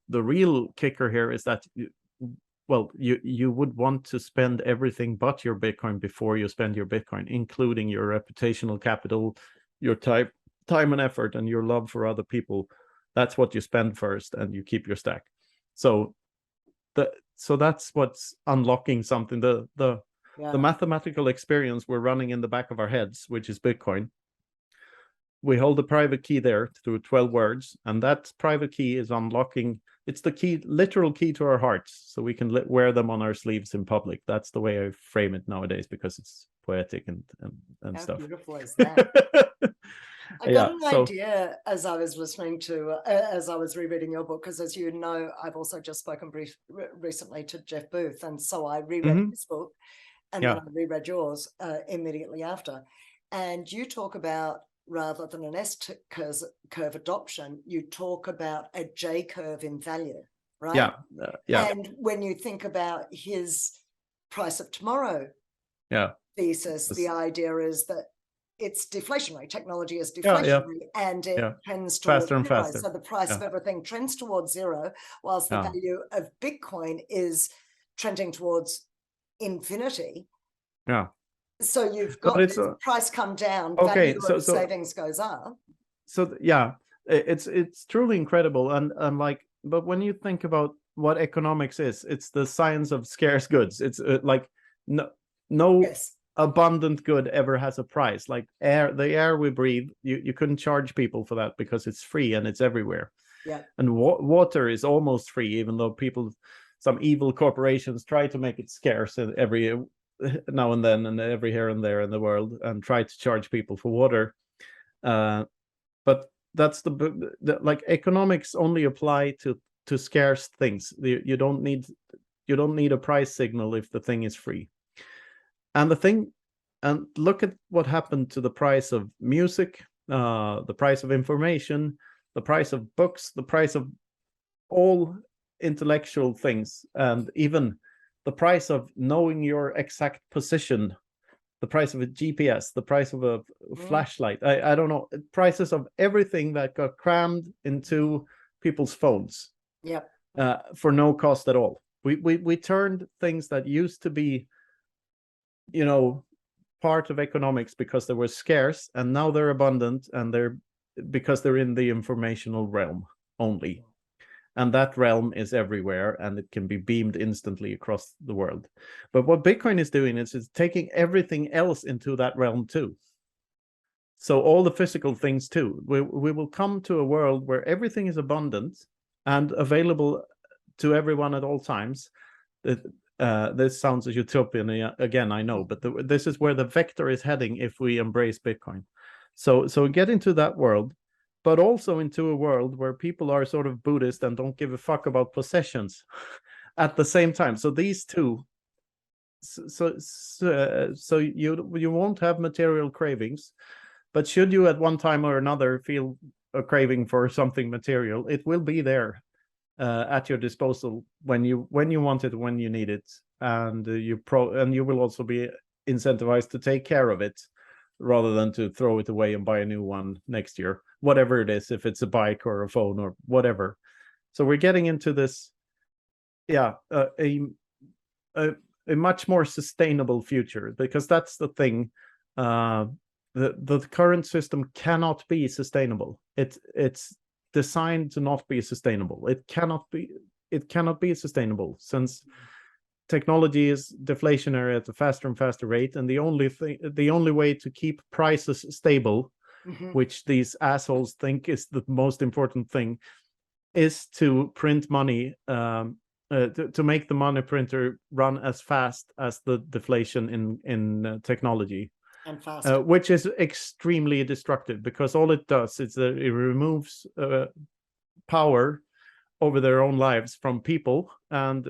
real kicker here is that you would want to spend everything but your Bitcoin before you spend your Bitcoin, including your reputational capital, your time and effort, and your love for other people. That's what you spend first, and you keep your stack. So that's what's unlocking something. The mathematical experience we're running in the back of our heads, which is Bitcoin. We hold a private key there through 12 words, and that private key is unlocking. It's the key, literal key to our hearts, so we can wear them on our sleeves in public. That's the way I frame it nowadays, because it's poetic and How stuff. How beautiful is that? I got an idea as I was listening to, as I was rereading your book, because as you know, I've also just spoken recently to Jeff Booth, and so I reread his book, and then I reread yours immediately after. And you talk about, rather than an S-curve adoption, you talk about a J-curve in value, right? Yeah. And when you think about his price of tomorrow thesis, the idea is that it's deflationary. Technology is Yeah. deflationary, and it trends towards faster and zero. faster. So the price of everything trends towards zero, whilst the value of Bitcoin is trending towards infinity. Yeah. So you've got this price come down, value of savings goes up. So yeah, it's truly incredible. And like, but when you think about what economics is, it's the science of scarce goods. It's like no abundant good ever has a price. Like the air we breathe, you couldn't charge people for that because it's free and it's everywhere. Yeah. And water is almost free, even though some evil corporations try to make it scarce every now and then, and every here and there in the world, and try to charge people for water. But that's the like, economics only apply to scarce things. You don't need a price signal if the thing is free. And look at what happened to the price of music, the price of information, the price of books, the price of all intellectual things, and even the price of knowing your exact position, the price of a GPS, the price of a flashlight. I don't know, prices of everything that got crammed into people's phones. Yep. For no cost at all. We turned things that used to be, part of economics because they were scarce, and now they're abundant, and because they're in the informational realm only. And that realm is everywhere, and it can be beamed instantly across the world. But what Bitcoin is doing is it's taking everything else into that realm too. So all the physical things too. We will come to a world where everything is abundant and available to everyone at all times. This sounds utopian again, I know, but this is where the vector is heading if we embrace Bitcoin. So get into that world, but also into a world where people are sort of Buddhist and don't give a fuck about possessions at the same time. So these two, so you won't have material cravings, but should you at one time or another feel a craving for something material, it will be there at your disposal when you want it, when you need it, and you will also be incentivized to take care of it, rather than to throw it away and buy a new one next year, whatever it is, if it's a bike or a phone or whatever. So we're getting into this, a much more sustainable future, because that's the thing. The current system cannot be sustainable. It's designed to not be sustainable. It cannot be sustainable, since technology is deflationary at a faster and faster rate, and the only way to keep prices stable, which these assholes think is the most important thing, is to print money, to make the money printer run as fast as the deflation in technology. And faster. Which is extremely destructive, because all it does is that it removes power over their own lives from people, and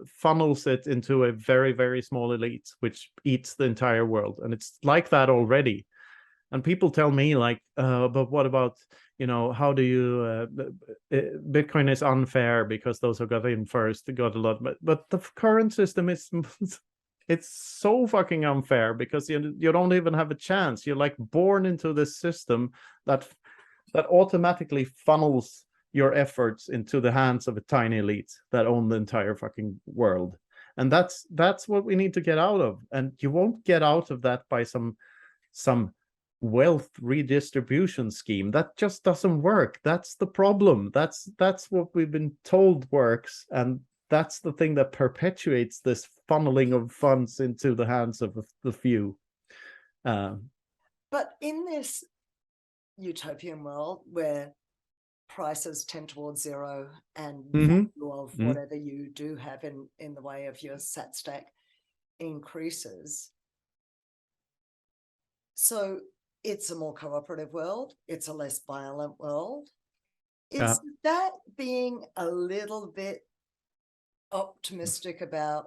funnels it into a very, very small elite, which eats the entire world. And it's like that already. And people tell me, like, but what about, how do you, Bitcoin is unfair because those who got in first got a lot, but the current system is it's so fucking unfair, because you don't even have a chance. You're like born into this system that automatically funnels your efforts into the hands of a tiny elite that own the entire fucking world. And that's what we need to get out of. And you won't get out of that by some wealth redistribution scheme. That just doesn't work. That's the problem. That's what we've been told works, and that's the thing that perpetuates this funneling of funds into the hands of the few. But in this utopian world where prices tend towards zero, and value of whatever you do have in the way of your sat stack increases, so it's a more cooperative world, it's a less violent world. Is that being a little bit optimistic about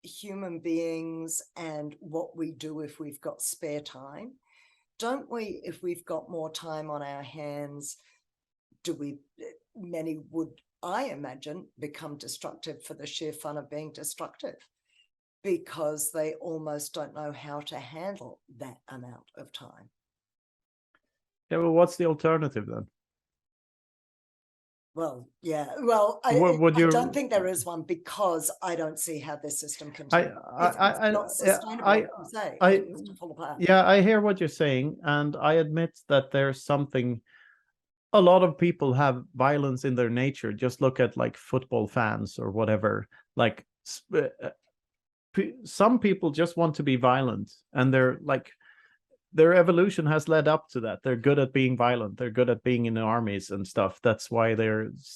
human beings and what we do if we've got spare time? Don't we, if we've got more time on our hands, many would, I imagine, become destructive for the sheer fun of being destructive? because they almost don't know how to handle that amount of time. Yeah, well, what's the alternative then? Well, yeah. Well, I don't think there is one, because I don't see how this system continues. It's not sustainable, like you say. It's to fall apart. Yeah, I hear what you're saying, and I admit that there's something. A lot of people have violence in their nature. Just look at like football fans or whatever. Like some people just want to be violent, and they're like, their evolution has led up to that. They're good at being violent. They're good at being in the armies and stuff. That's why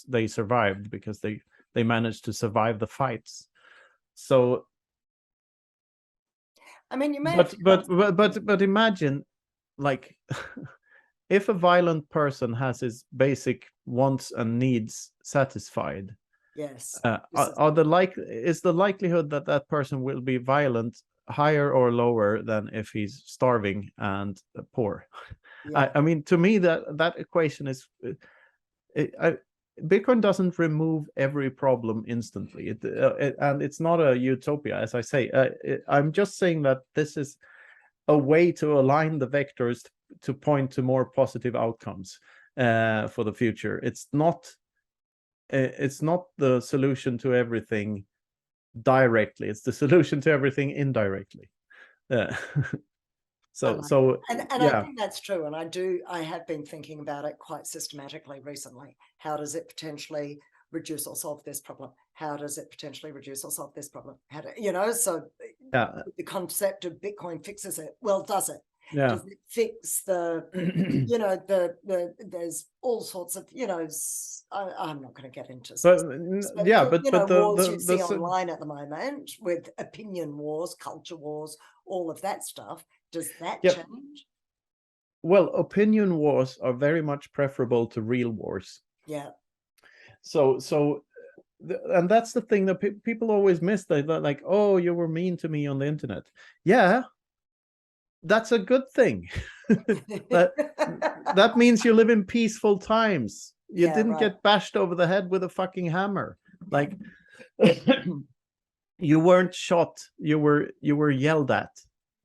they survived, because they managed to survive the fights. So, I mean, you may but imagine, like, if a violent person has his basic wants and needs satisfied, yes, is the likelihood that that person will be violent higher or lower than if he's starving and poor? Yeah. I mean, to me, that equation is, Bitcoin doesn't remove every problem instantly, and it's not a utopia, as I say. I'm just saying that this is a way to align the vectors to point to more positive outcomes for the future. It's not the solution to everything directly. It's the solution to everything indirectly. So yeah. I think that's true. And I have been thinking about it quite systematically recently. How does it potentially reduce or solve this problem? How does it potentially reduce or solve this problem? So the concept of Bitcoin fixes it. Well, does it? Yeah. Does it fix the, there's all sorts of, I'm not going to get into but wars you see online at the moment, with opinion wars, culture wars, all of that stuff. Does that change? Well, opinion wars are very much preferable to real wars. Yeah. And that's the thing that people always miss. They're like, oh, you were mean to me on the internet. Yeah, that's a good thing. that means you live in peaceful times. You didn't get bashed over the head with a fucking hammer. Like, you weren't shot. You were yelled at.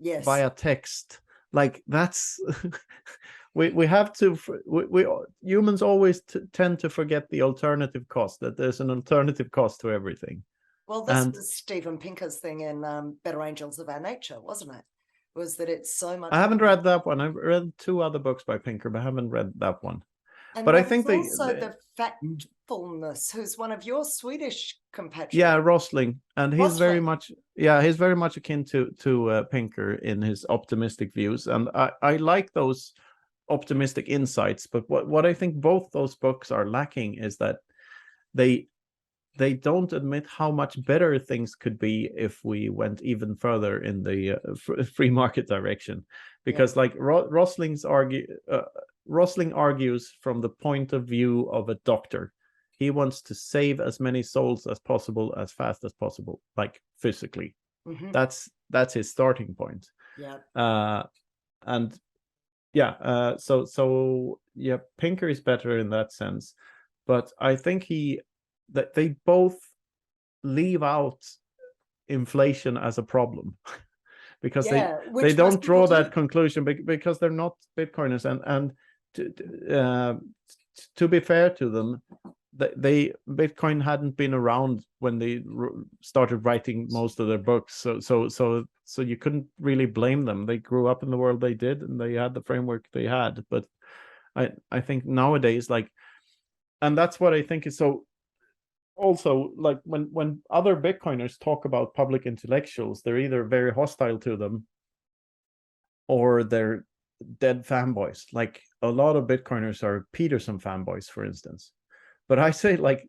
Yes. Via text. Like, that's we have to, we humans always tend to forget the alternative cost, that there's an alternative cost to everything. Well, this was Steven Pinker's thing in Better Angels of Our Nature, wasn't it? Was that it's so much. I haven't read that one. I've read 2 other books by Pinker, but I haven't read that one. And but I think the Factfulness, who's one of your Swedish compatriots. Yeah, Rosling, and he's very much akin to Pinker in his optimistic views, and I like those optimistic insights. But what I think both those books are lacking is that they don't admit how much better things could be if we went even further in the free market direction, because like Rosling argues from the point of view of a doctor. He wants to save as many souls as possible, as fast as possible, like physically. Mm-hmm. That's his starting point. Yeah. Pinker is better in that sense, but I think that they both leave out inflation as a problem. Because they don't draw that conclusion, because they're not Bitcoiners, and to be fair to them, Bitcoin hadn't been around when they started writing most of their books, so you couldn't really blame them. They grew up in the world they did, and they had the framework they had. But I think nowadays, like, and that's what I think is so. Also, like, when other Bitcoiners talk about public intellectuals, they're either very hostile to them or they're dead fanboys. Like, a lot of Bitcoiners are Peterson fanboys, for instance. But I say, like,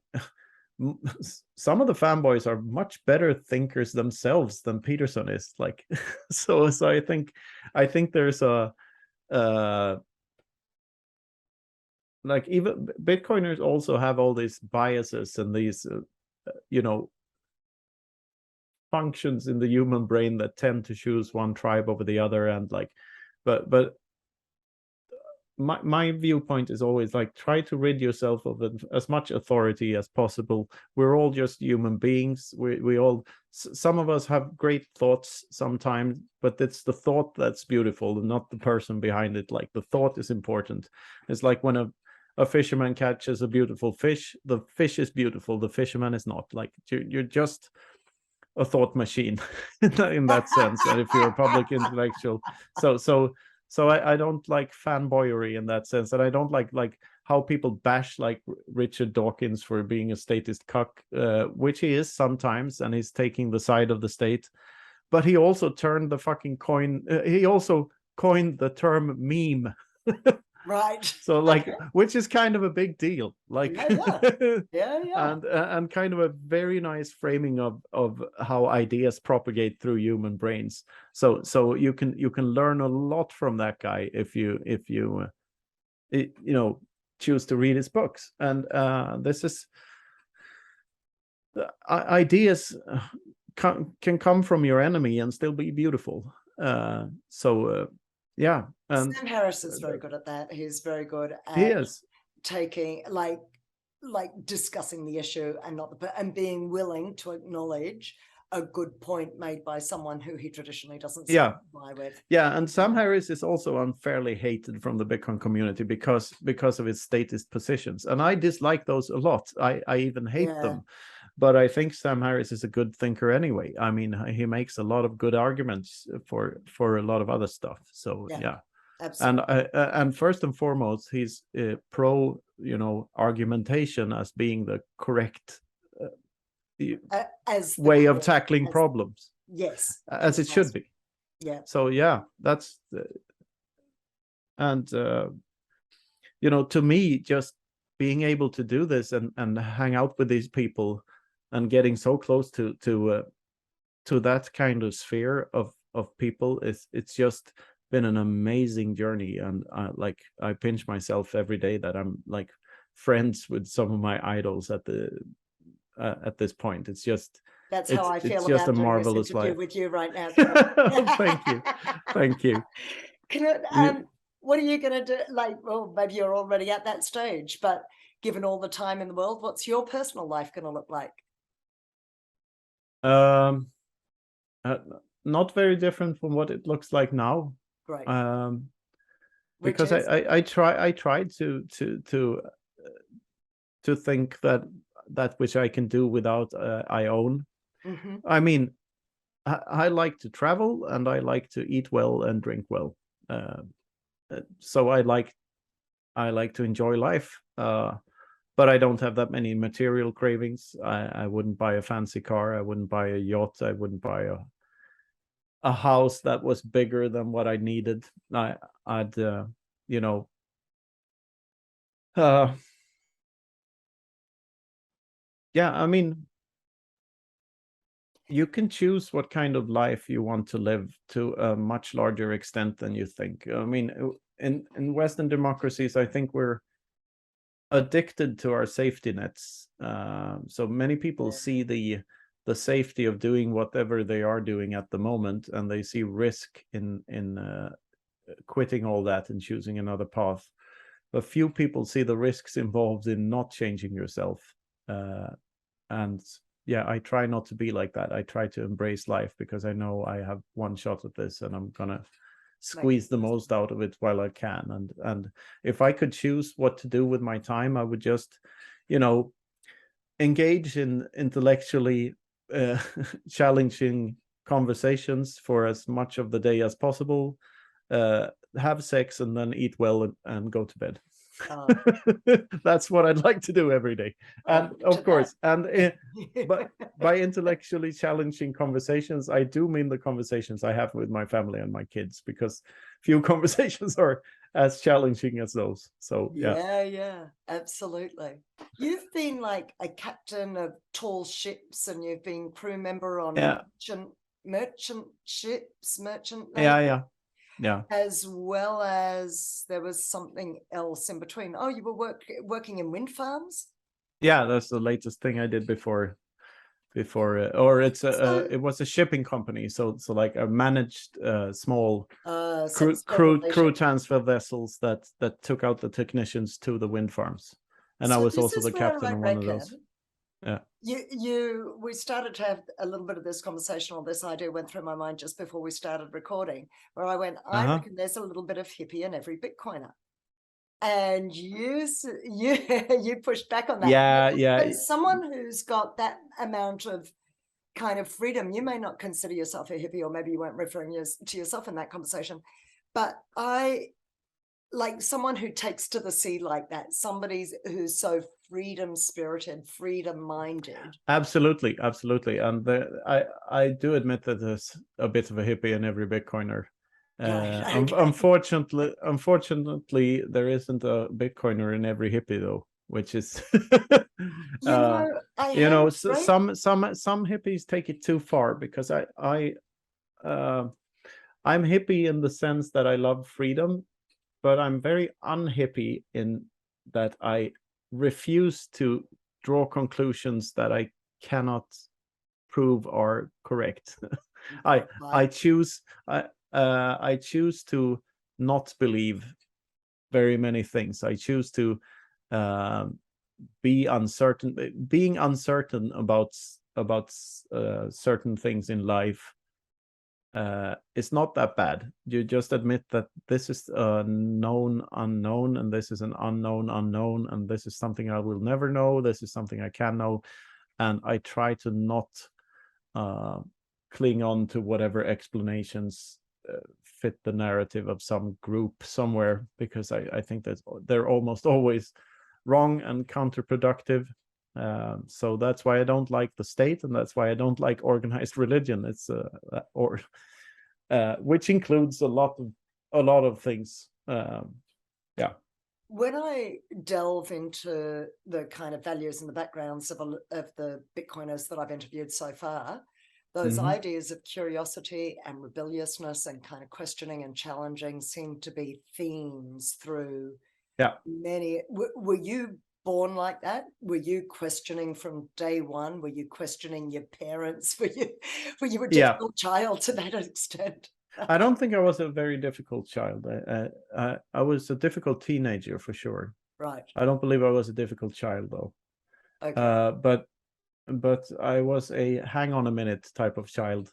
some of the fanboys are much better thinkers themselves than Peterson is. Like, so I think there's a like, even Bitcoiners also have all these biases and these functions in the human brain that tend to choose one tribe over the other, and like, but my viewpoint is always like, try to rid yourself of as much authority as possible. We're all just human beings. We all, some of us have great thoughts sometimes, but it's the thought that's beautiful and not the person behind it. Like, the thought is important. It's like when a fisherman catches a beautiful fish, the fish is beautiful, the fisherman is not. Like, you're just a thought machine in that sense. And if you're a public intellectual, so I don't like fanboyery in that sense, and I don't like how people bash like Richard Dawkins for being a statist cuck, which he is sometimes, and he's taking the side of the state. But he also turned the fucking coin. He also coined the term meme. Right. So like, which is kind of a big deal. Like, yeah. And kind of a very nice framing of how ideas propagate through human brains. So you can learn a lot from that guy if you choose to read his books. And this is ideas can come from your enemy and still be beautiful. Yeah. And Sam Harris is very good at that. He's very good he at is. taking like discussing the issue and being willing to acknowledge a good point made by someone who he traditionally doesn't identify with. Yeah, and Sam Harris is also unfairly hated from the Bitcoin community because of his statist positions, and I dislike those a lot. I even hate them. But I think Sam Harris is a good thinker anyway. I mean, he makes a lot of good arguments for a lot of other stuff. So yeah. Absolutely. And first and foremost, he's pro, argumentation as being the correct way of tackling problems. Yes, as it should be. Yeah. So yeah, that's and to me, just being able to do this and hang out with these people and getting so close to that kind of sphere of people, it's just been an amazing journey. And I pinch myself every day that I'm like friends with some of my idols at this point. It's just that's how I feel about a marvelous life with you right now. Thank you. What are you going to do? Like, well, maybe you're already at that stage, but given all the time in the world, what's your personal life going to look like? Not very different from what it looks like now. Great. Because I tried to think that which I can do without I own. Mm-hmm. I mean, I like to travel and I like to eat well and drink well. So I like to enjoy life. But I don't have that many material cravings. I wouldn't buy a fancy car. I wouldn't buy a yacht. I wouldn't buy a house that was bigger than what I needed. I'd yeah, I mean, you can choose what kind of life you want to live to a much larger extent than you think. I mean, in Western democracies, I think we're addicted to our safety nets. So many people see the safety of doing whatever they are doing at the moment, and they see risk in quitting all that and choosing another path. But few people see the risks involved in not changing yourself. And yeah, I try not to be like that. I try to embrace life because I know I have one shot at this, and I'm gonna squeeze the most out of it while I can. And if I could choose what to do with my time, I would just, engage in intellectually challenging conversations for as much of the day as possible, have sex, and then eat well and go to bed. That's what I'd like to do every day. And of course, but by intellectually challenging conversations, I do mean the conversations I have with my family and my kids, because few conversations are as challenging as those. So yeah, absolutely. You've been like a captain of tall ships, and you've been crew member on merchant ships. Yeah. As well as there was something else in between. Oh, you were working in wind farms? Yeah, that's the latest thing I did before before, or it's it was a shipping company, so like a managed small crew transfer vessels that took out the technicians to the wind farms, and I was also the captain of one of those. Yeah. We started to have a little bit of this conversation, or this idea went through my mind just before we started recording, where I went, I reckon there's a little bit of hippie in every Bitcoiner. And you pushed back on that. Yeah. But someone who's got that amount of kind of freedom, you may not consider yourself a hippie, or maybe you weren't referring to yourself in that conversation, but I like someone who takes to the sea like that, somebody who's so freedom spirited, freedom minded. Absolutely. And I do admit that there's a bit of a hippie in every Bitcoiner. Unfortunately, there isn't a Bitcoiner in every hippie, though, which is some hippies take it too far, because I'm hippie in the sense that I love freedom, but I'm very unhippie in that I refuse to draw conclusions that I cannot prove are correct. I choose to not believe very many things. I choose to be uncertain. Being uncertain about certain things in life it's not that bad. You just admit that this is a known unknown, and this is an unknown unknown, and this is something I will never know. This is something I can know, and I try to not cling on to whatever explanations fit the narrative of some group somewhere, because I think that they're almost always wrong and counterproductive. So that's why I don't like the state, and that's why I don't like organized religion. It's which includes a lot of things. Yeah. When I delve into the kind of values and the backgrounds of the Bitcoiners that I've interviewed so far, those ideas of curiosity and rebelliousness and kind of questioning and challenging seem to be themes through many. Were you born like that? Were you questioning from day one? Were you questioning your parents? Were you a difficult child to that extent? I don't think I was a very difficult child. I was a difficult teenager for sure. Right. I don't believe I was a difficult child though. Okay. But I was a hang on a minute type of child.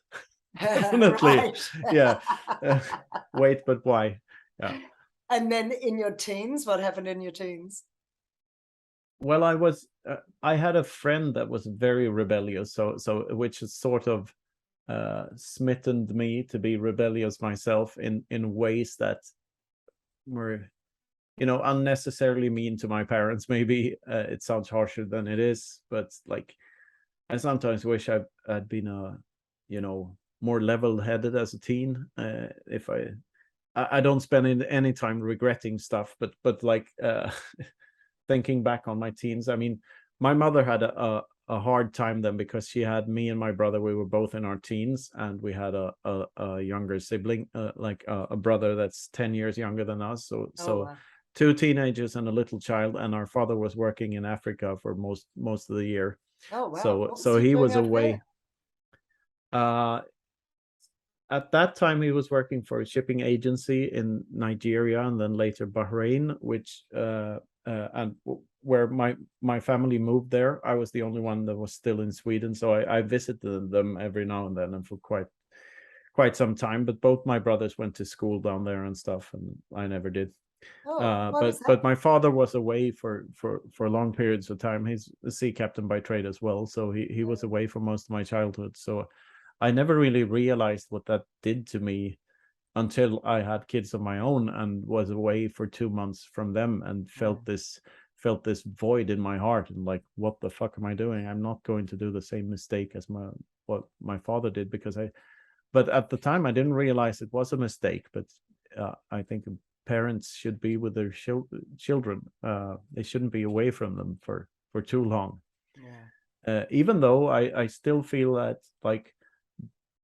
Definitely. Yeah. Wait, but why? Yeah. And then in your teens, what happened in your teens? Well, I had a friend that was very rebellious, so which is sort of smitten me to be rebellious myself in ways that were, unnecessarily mean to my parents. Maybe it sounds harsher than it is, but like I sometimes wish I'd been more level-headed as a teen. If I don't spend any time regretting stuff, but like thinking back on my teens, I mean, my mother had a hard time then, because she had me and my brother. We were both in our teens, and we had a younger sibling, like a brother that's 10 years younger than us. So two teenagers and a little child, and our father was working in Africa for most of the year. Oh wow! So he was away. At that time, he was working for a shipping agency in Nigeria, and then later Bahrain, which and where my family moved there. I was the only one that was still in Sweden, so I visited them every now and then, and for quite some time. But both my brothers went to school down there and stuff, and I never did. But my father was away for long periods of time. He's a sea captain by trade as well, so he was away for most of my childhood. So I never really realized what that did to me until I had kids of my own and was away for 2 months from them, and felt this void in my heart, and like, what the fuck am I doing? I'm not going to do the same mistake as what my father did, but at the time I didn't realize it was a mistake. But I think parents should be with their children. They shouldn't be away from them for too long. Even though I still feel that, like,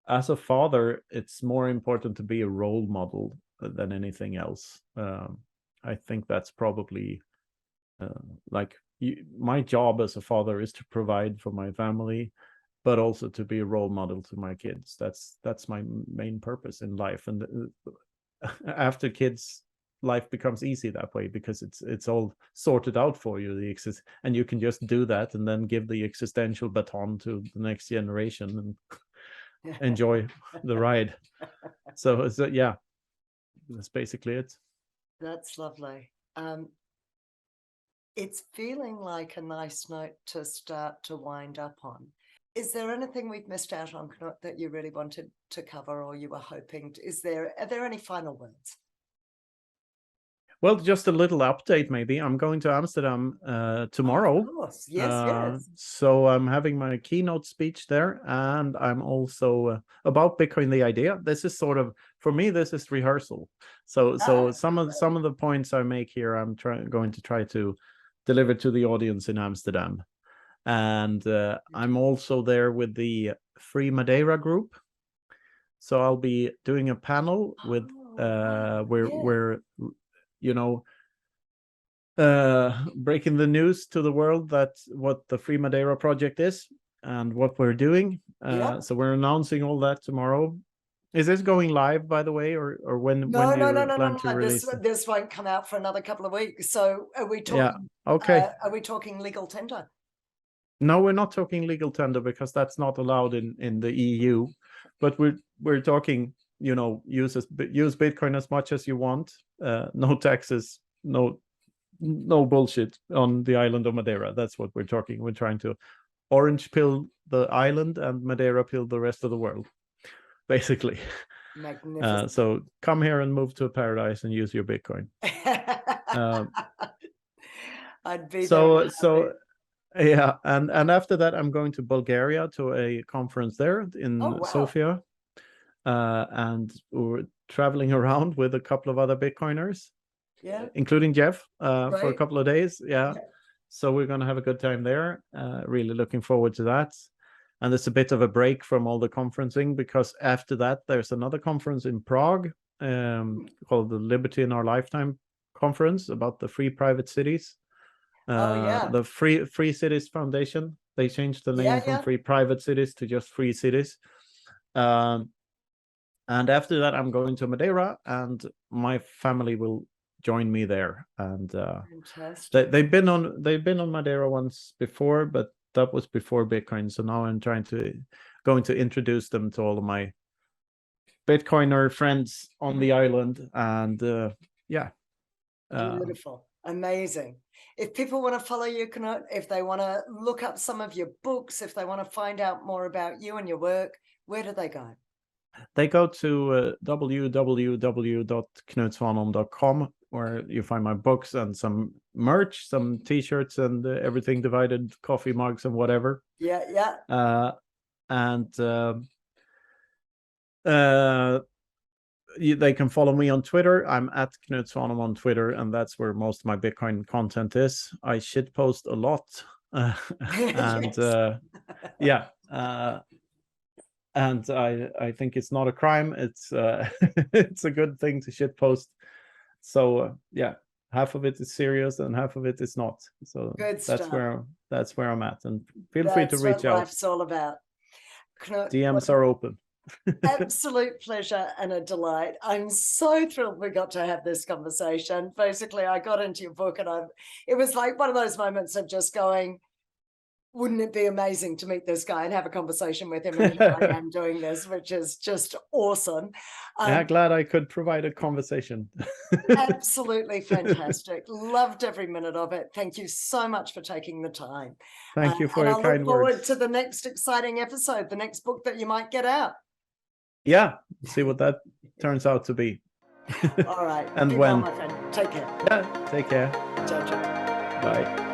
as a father, it's more important to be a role model than anything else. I think that's probably my job as a father is to provide for my family, but also to be a role model to my kids. That's my main purpose in life. And after kids, life becomes easy that way, because it's all sorted out for you, and you can just do that and then give the existential baton to the next generation and enjoy the ride. So yeah, that's basically it. That's lovely. It's feeling like a nice note to start to wind up on. Is there anything we've missed out on, Knut, that you really wanted to cover, or you were hoping to, are there any final words? Well, just a little update, maybe. I'm going to Amsterdam tomorrow. Of course. Yes. So I'm having my keynote speech there, and I'm also about Bitcoin, the idea. This is sort of, for me, this is rehearsal. So some of the points I make here, I'm going to try to deliver to the audience in Amsterdam. And I'm also there with the Free Madeira group. So I'll be doing a panel with where breaking the news to the world that what the Free Madeira project is and what we're doing. So we're announcing all that tomorrow. Is this going live, by the way, or when? No. Release this won't come out for another couple of weeks. So are we talking? Yeah. Okay. Are we talking legal tender? No, we're not talking legal tender, because that's not allowed in the EU. But we're talking, use Bitcoin as much as you want. No taxes, no bullshit on the island of Madeira. That's what we're talking. We're trying to orange pill the island and Madeira pill the rest of the world, basically. Magnificent. So come here and move to a paradise and use your Bitcoin. I'd be so yeah, and after that I'm going to Bulgaria to a conference there in Sofia, and we're traveling around with a couple of other Bitcoiners, including Jeff, for a couple of days. So we're going to have a good time there. Really looking forward to that. And it's a bit of a break from all the conferencing, because after that there's another conference in Prague called the Liberty in Our Lifetime conference, about the free private cities. The Free Cities Foundation. They changed the name from Free Private Cities to just Free Cities. And after that I'm going to Madeira, and my family will join me there. And they've been on Madeira once before, but that was before Bitcoin. So now I'm going to introduce them to all of my Bitcoiner friends on the island. And beautiful, amazing. If people want to follow you, Knut, if they want to look up some of your books, if they want to find out more about you and your work, where do they go? They go to www.knutsvanholm.com, where you find my books and some merch, some t-shirts and everything divided, coffee mugs and whatever. They can follow me on Twitter. I'm at Knut Svanholm on Twitter, and that's where most of my Bitcoin content is. I shit post a lot, and and I think it's not a crime. It's it's a good thing to shit post. So half of it is serious and half of it is not. So that's where I'm at. And feel free to reach out. Life's all about. Knut, DMs are open. Absolute pleasure and a delight. I'm so thrilled we got to have this conversation. Basically, I got into your book and it was like one of those moments of just going, wouldn't it be amazing to meet this guy and have a conversation with him? And here I am doing this, which is just awesome. Glad I could provide a conversation. Absolutely fantastic. Loved every minute of it. Thank you so much for taking the time. Thank you for your kind words. I look forward to the next exciting episode, the next book that you might get out. Yeah, see what that turns out to be. All right. And when. Well, my friend. Take care. Yeah, take care. Ciao. Bye.